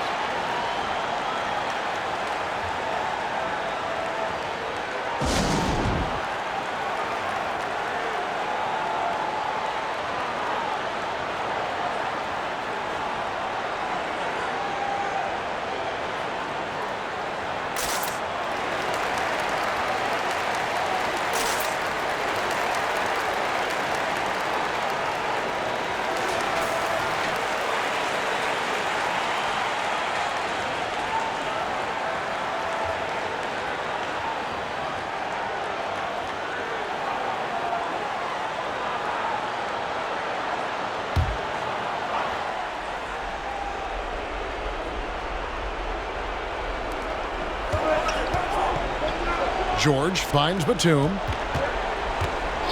George finds Batum.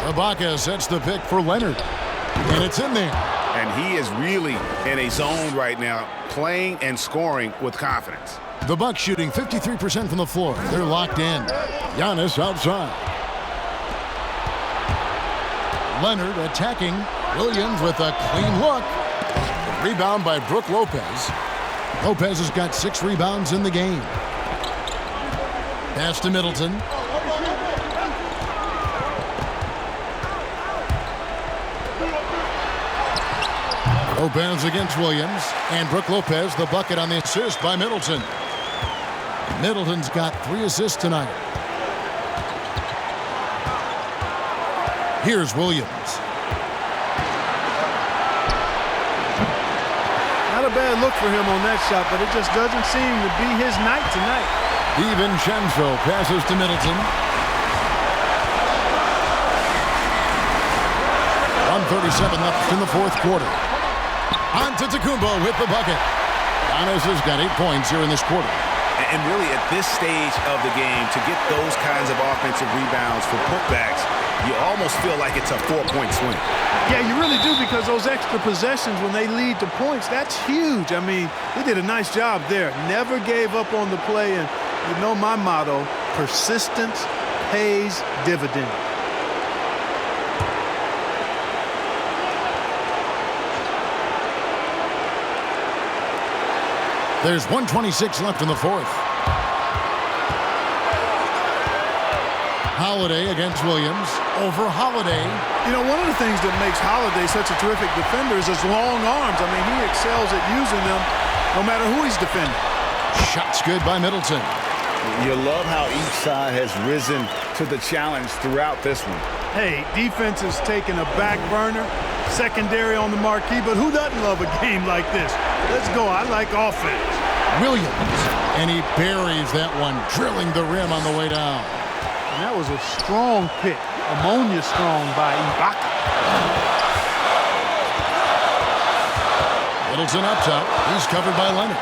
Ibaka sets the pick for Leonard. And it's in there.
And he is really in a zone right now, playing and scoring with confidence.
The Bucks shooting 53% from the floor. They're locked in. Giannis outside. Leonard attacking. Williams with a clean look. Rebound by Brook Lopez. Lopez has got 6 rebounds in the game. Pass to Middleton. Lopez against Williams. And Brook Lopez, the bucket on the assist by Middleton. Middleton's got 3 assists tonight. Here's Williams.
Not a bad look for him on that shot, but it just doesn't seem to be his night tonight.
DiVincenzo passes to Middleton. 1:37 left in the fourth quarter. Antetokounmpo with the bucket. Giannis has got 8 points here in this quarter.
And really, at this stage of the game, to get those kinds of offensive rebounds for putbacks, you almost feel like it's a 4-point swing.
Yeah, you really do, because those extra possessions, when they lead to points, that's huge. I mean, he did a nice job there. Never gave up on the play. And you know my motto, persistence pays dividends.
There's 1:26 left in the fourth. Holiday against Williams. Over Holiday.
You know, one of the things that makes Holiday such a terrific defender is his long arms. I mean, he excels at using them no matter who he's defending.
Shots good by Middleton.
You love how each side has risen to the challenge throughout this one.
Hey, defense is taking a back burner, secondary on the marquee, but who doesn't love a game like this? Let's go. I like offense.
Williams. And he buries that one, drilling the rim on the way down.
And that was a strong pick. Ammonia strong by Ibaka.
Middleton up top. He's covered by Leonard.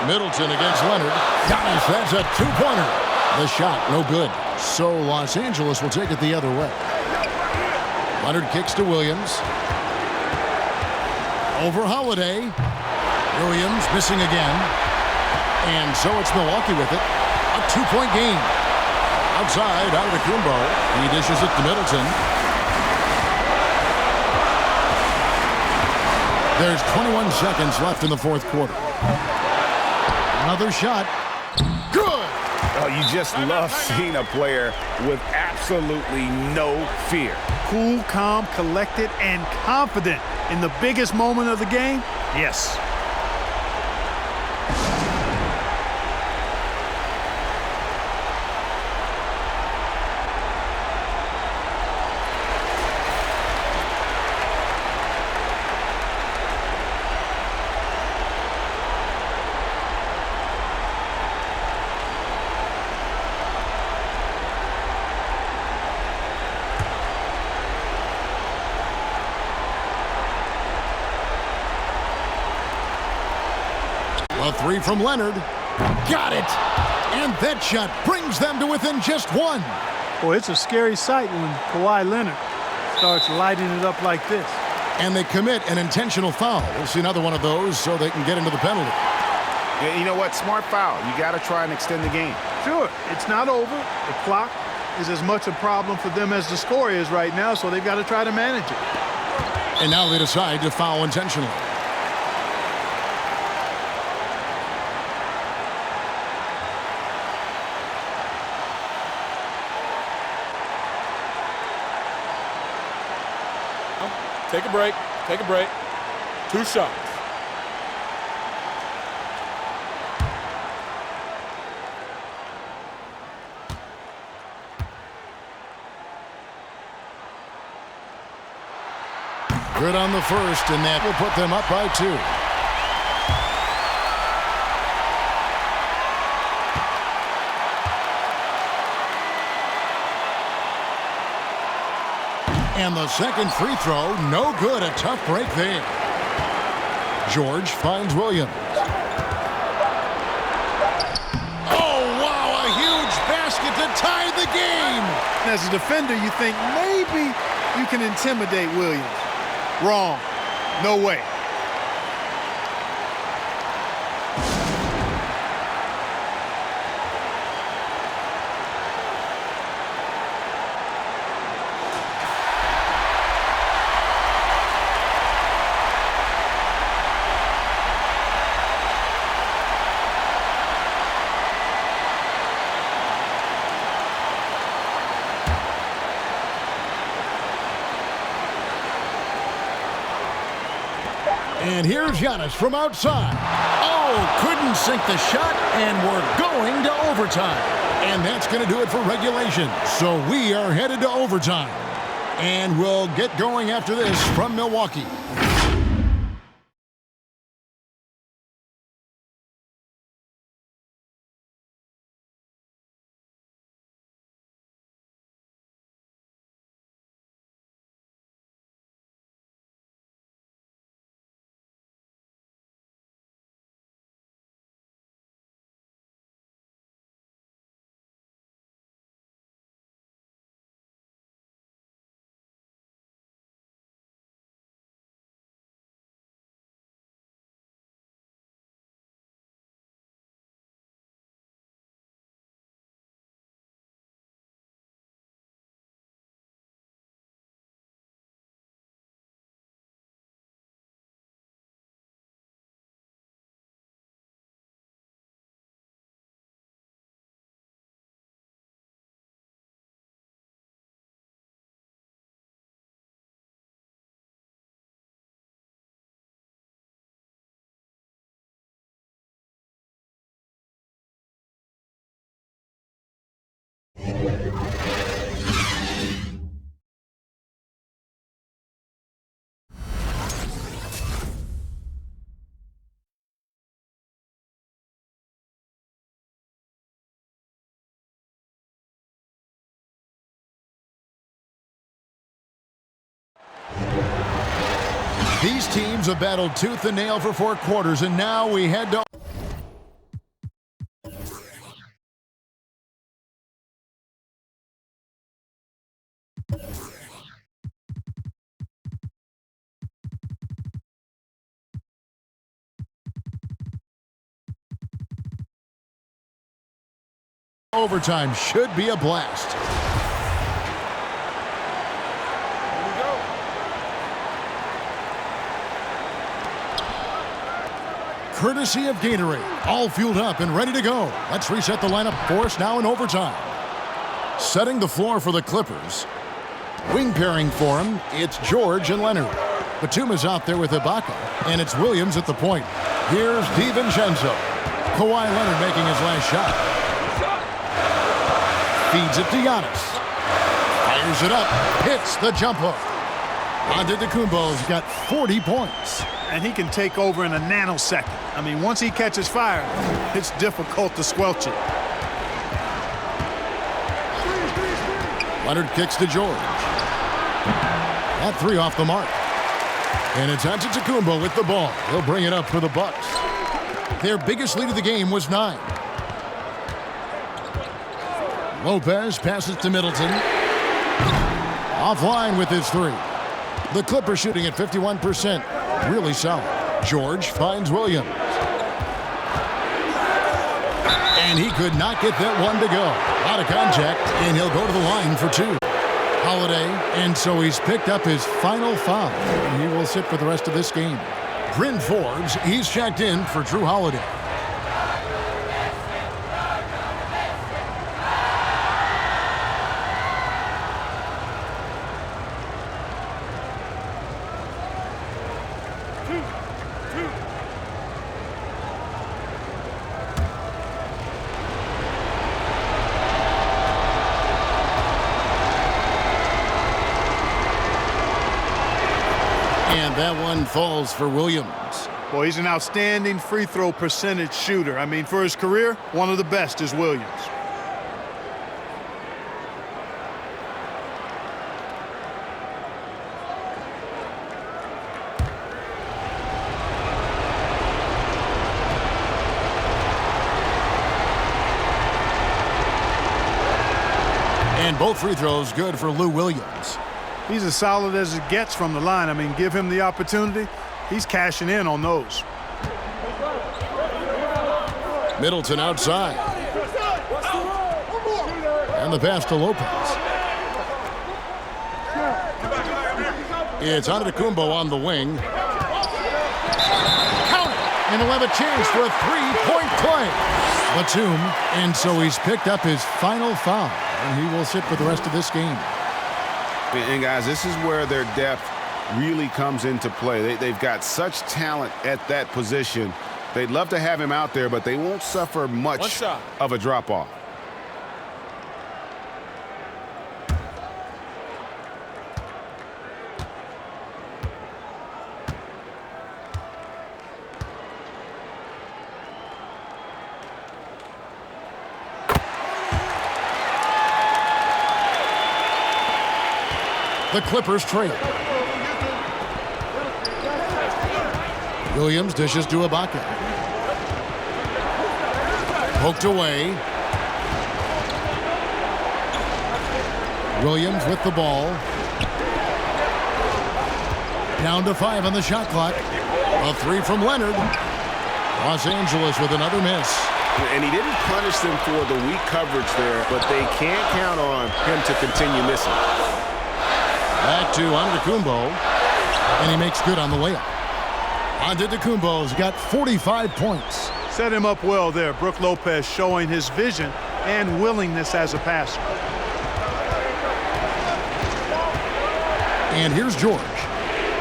Middleton against Leonard. Giannis, that's a 2-pointer. The shot, no good. So Los Angeles will take it the other way. Leonard kicks to Williams. Over Holiday. Williams missing again. And so it's Milwaukee with it. A 2-point game. Outside, Antetokounmpo. He dishes it to Middleton. There's 21 seconds left in the fourth quarter. Another shot. Good!
Oh, you just love seeing a player with absolutely no fear.
Cool, calm, collected, and confident in the biggest moment of the game? Yes.
A 3 from Leonard. Got it! And that shot brings them to within just 1.
Boy, it's a scary sight when Kawhi Leonard starts lighting it up like this.
And they commit an intentional foul. We'll see another one of those so they can get into the penalty.
Yeah, you know what? Smart foul. You got to try and extend the game.
Sure, it's not over. The clock is as much a problem for them as the score is right now, so they've got to try to manage it.
And now they decide to foul intentionally.
Take a break. Take a break. 2 shots.
Good on the first, and that will put them up by 2. And the second free throw, no good. A tough break there. George finds Williams.
And as a defender, you think maybe you can intimidate Williams. Wrong. No way.
And here's Giannis from outside. Oh, couldn't sink the shot, and we're going to overtime. And that's going to do it for regulation. So we are headed to overtime. And we'll get going after this from Milwaukee. These teams have battled tooth and nail for 4 quarters, and now we head to overtime. Should be a blast. Courtesy of Gatorade, all fueled up and ready to go. Let's reset the lineup for us now in overtime. Setting the floor for the Clippers. Wing pairing for him, it's George and Leonard. Batum is out there with Ibaka, and it's Williams at the point. Here's DiVincenzo. Kawhi Leonard making his last shot. Feeds it to Giannis. Fires it up, hits the jump hook. Antetokounmpo's got 40 points.
And he can take over in a nanosecond. I mean, once he catches fire, it's difficult to squelch it.
Leonard kicks to George. That 3 off the mark. And it's Antetokounmpo with the ball. He'll bring it up for the Bucks. Their biggest lead of the game was 9. Lopez passes to Middleton. Offline with his 3. The Clippers shooting at 51%. Really solid. George finds Williams. And he could not get that one to go. Out of contact, and he'll go to the line for 2. Holiday, and so he's picked up his final foul. And he will sit for the rest of this game. Bryn Forbes, he's checked in for Drew Holiday. And that one falls for Williams.
Boy, he's an outstanding free throw percentage shooter. I mean, for his career, one of the best is Williams.
And both free throws good for Lou Williams.
He's as solid as it gets from the line. I mean, give him the opportunity. He's cashing in on those.
Middleton outside. And the pass to Lopez. It's Antetokounmpo on the wing. Count it! And he'll have a chance for a three-point play. Batum, and so he's picked up his final foul, and he will sit for the rest of this game.
And guys, this is where their depth really comes into play. They've got such talent at that position. They'd love to have him out there, but they won't suffer much of a drop-off.
The Clippers trail. Williams dishes to Ibaka. Poked away. Williams with the ball. Down to 5 on the shot clock. A 3 from Leonard. Los Angeles with another miss.
And he didn't punish them for the weak coverage there, but they can't count on him to continue missing.
Back to Antetokounmpo, and he makes good on the layup. Antetokounmpo's got 45 points.
Set him up well there. Brook Lopez showing his vision and willingness as a passer.
And here's George.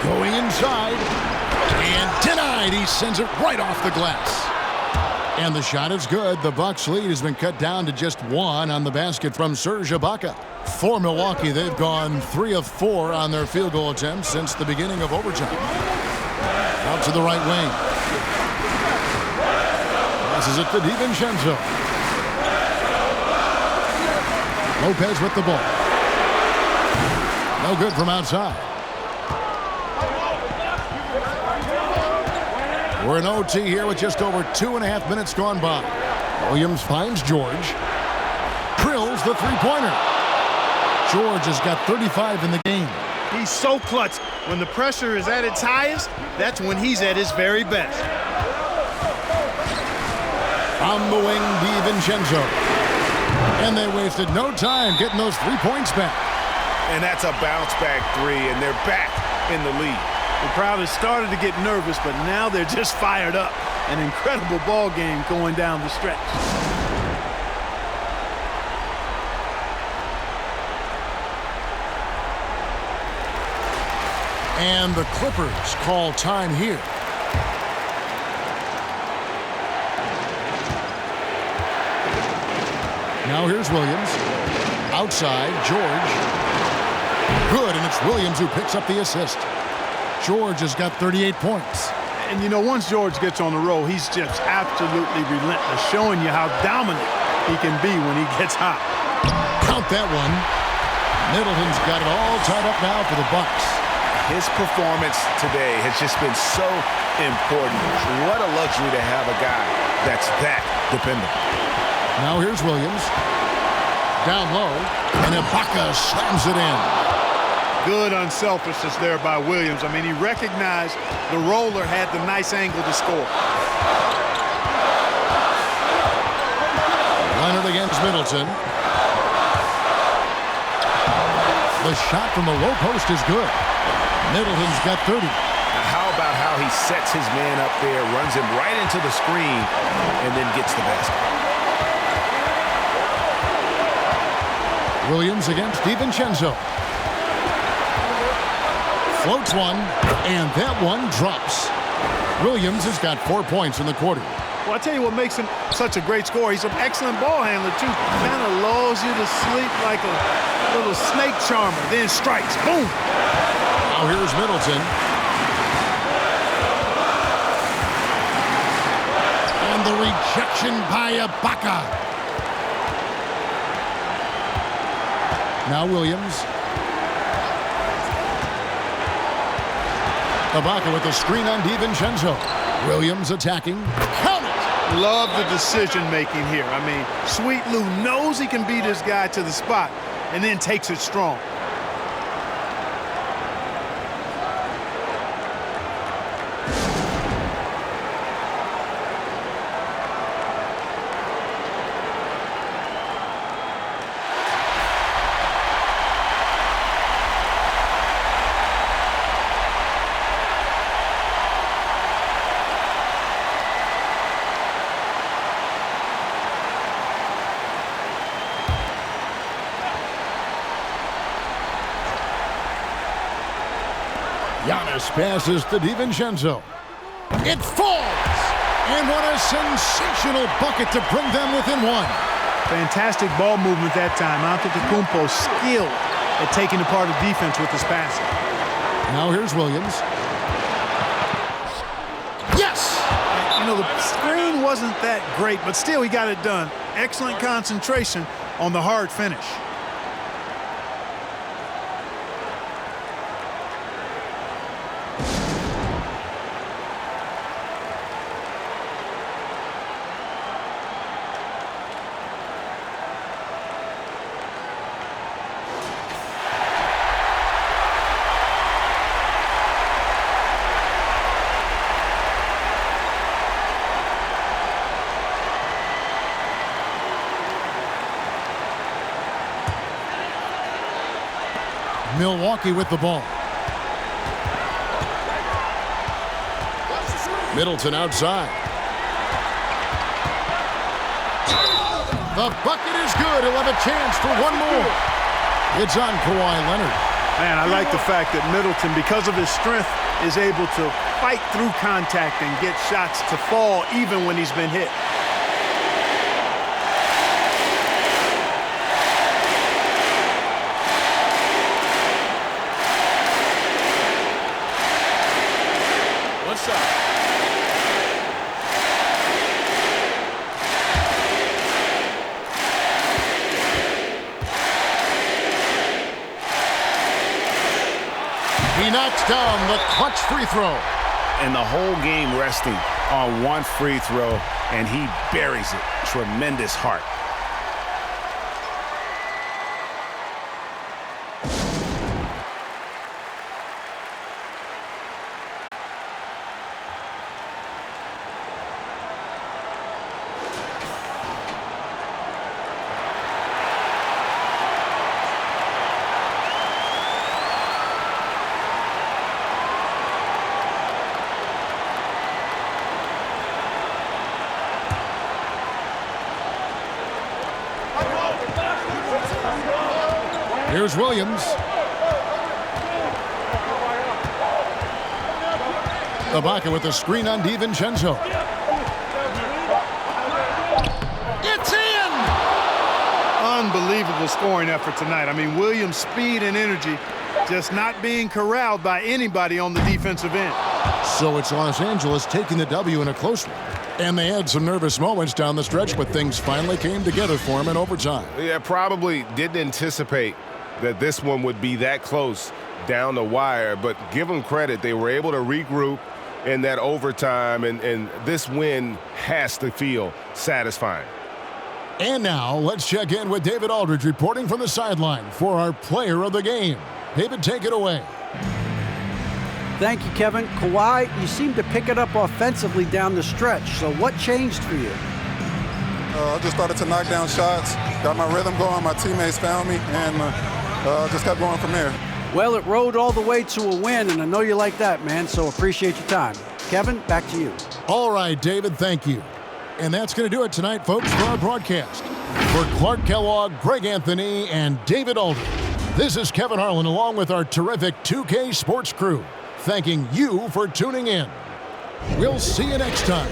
Going inside, and denied. He sends it right off the glass. And the shot is good. The Bucks' lead has been cut down to just 1 on the basket from Serge Ibaka. For Milwaukee, they've gone 3 of 4 on their field goal attempts since the beginning of overtime. Out to the right wing. Passes it to DiVincenzo. Lopez with the ball. No good from outside. We're in OT here with just over 2.5 minutes gone by. Williams finds George. Drills the three-pointer. George has got 35 in the game.
He's so clutch. When the pressure is at its highest, that's when he's at his very best.
On the wing, DiVincenzo. And they wasted no time getting those 3 points back.
And that's a bounce-back 3, and they're back in the lead.
The crowd has started to get nervous, but now they're just fired up. An incredible ball game going down the stretch.
And the Clippers call time here. Now here's Williams. Outside, George. Good, and it's Williams who picks up the assist. George has got 38 points.
And, you know, once George gets on the roll, he's just absolutely relentless, showing you how dominant he can be when he gets hot.
Count that one. Middleton's got it all tied up now for the Bucks.
His performance today has just been so important. What a luxury to have a guy that's that dependable.
Now here's Williams. Down low, and Ibaka slams it in.
Good unselfishness there by Williams. I mean, he recognized the roller had the nice angle to score.
Leonard against Middleton. The shot from the low post is good. Middleton's got 30.
Now how about how he sets his man up there, runs him right into the screen, and then gets the basket.
Williams against DiVincenzo. Floats one, and that one drops. Williams has got 4 points in the quarter.
Well, I tell you what makes him such a great scorer. He's an excellent ball handler, too. Kind of lulls you to sleep like a little snake charmer, then strikes. Boom!
Now here's Middleton. And the rejection by Ibaka. Now Williams. Ibaka with the screen on DiVincenzo. Williams attacking. Count it!
Love the decision-making here. I mean, Sweet Lou knows he can beat his guy to the spot, and then takes it strong.
Giannis passes to DiVincenzo. It falls! And what a sensational bucket to bring them within one.
Fantastic ball movement that time. Antetokounmpo skilled at taking apart a defense with his passing.
Now here's Williams. Yes!
You know, the screen wasn't that great, but still he got it done. Excellent concentration on the hard finish.
Milwaukee with the ball. Middleton outside. The bucket is good. He'll have a chance for one more. It's on Kawhi Leonard.
Man, I like the fact that Middleton, because of his strength, is able to fight through contact and get shots to fall even when he's been hit.
He knocks down the clutch free throw.
And the whole game resting on one free throw, and he buries it. Tremendous heart.
Here's Williams. Ibaka with the screen on DiVincenzo. It's in!
Unbelievable scoring effort tonight. I mean, Williams' speed and energy just not being corralled by anybody on the defensive end.
So it's Los Angeles taking the W in a close one. And they had some nervous moments down the stretch, but things finally came together for them in overtime.
Yeah, probably didn't anticipate that this one would be that close down the wire, but give them credit. They were able to regroup in that overtime, and this win has to feel satisfying.
And now let's check in with David Aldridge reporting from the sideline for our player of the game. David, take it away.
Thank you, Kevin. Kawhi, you seem to pick it up offensively down the stretch. So what changed for you?
I just started to knock down shots, got my rhythm going, my teammates found me, and just kept going from there.
Well, it rode all the way to a win, and I know you like that, man, so appreciate your time. Kevin, back to you.
All right, David, thank you. And that's going to do it tonight, folks, for our broadcast. For Clark Kellogg, Greg Anthony, and David Aldridge, this is Kevin Harlan along with our terrific 2K Sports crew, thanking you for tuning in. We'll see you next time.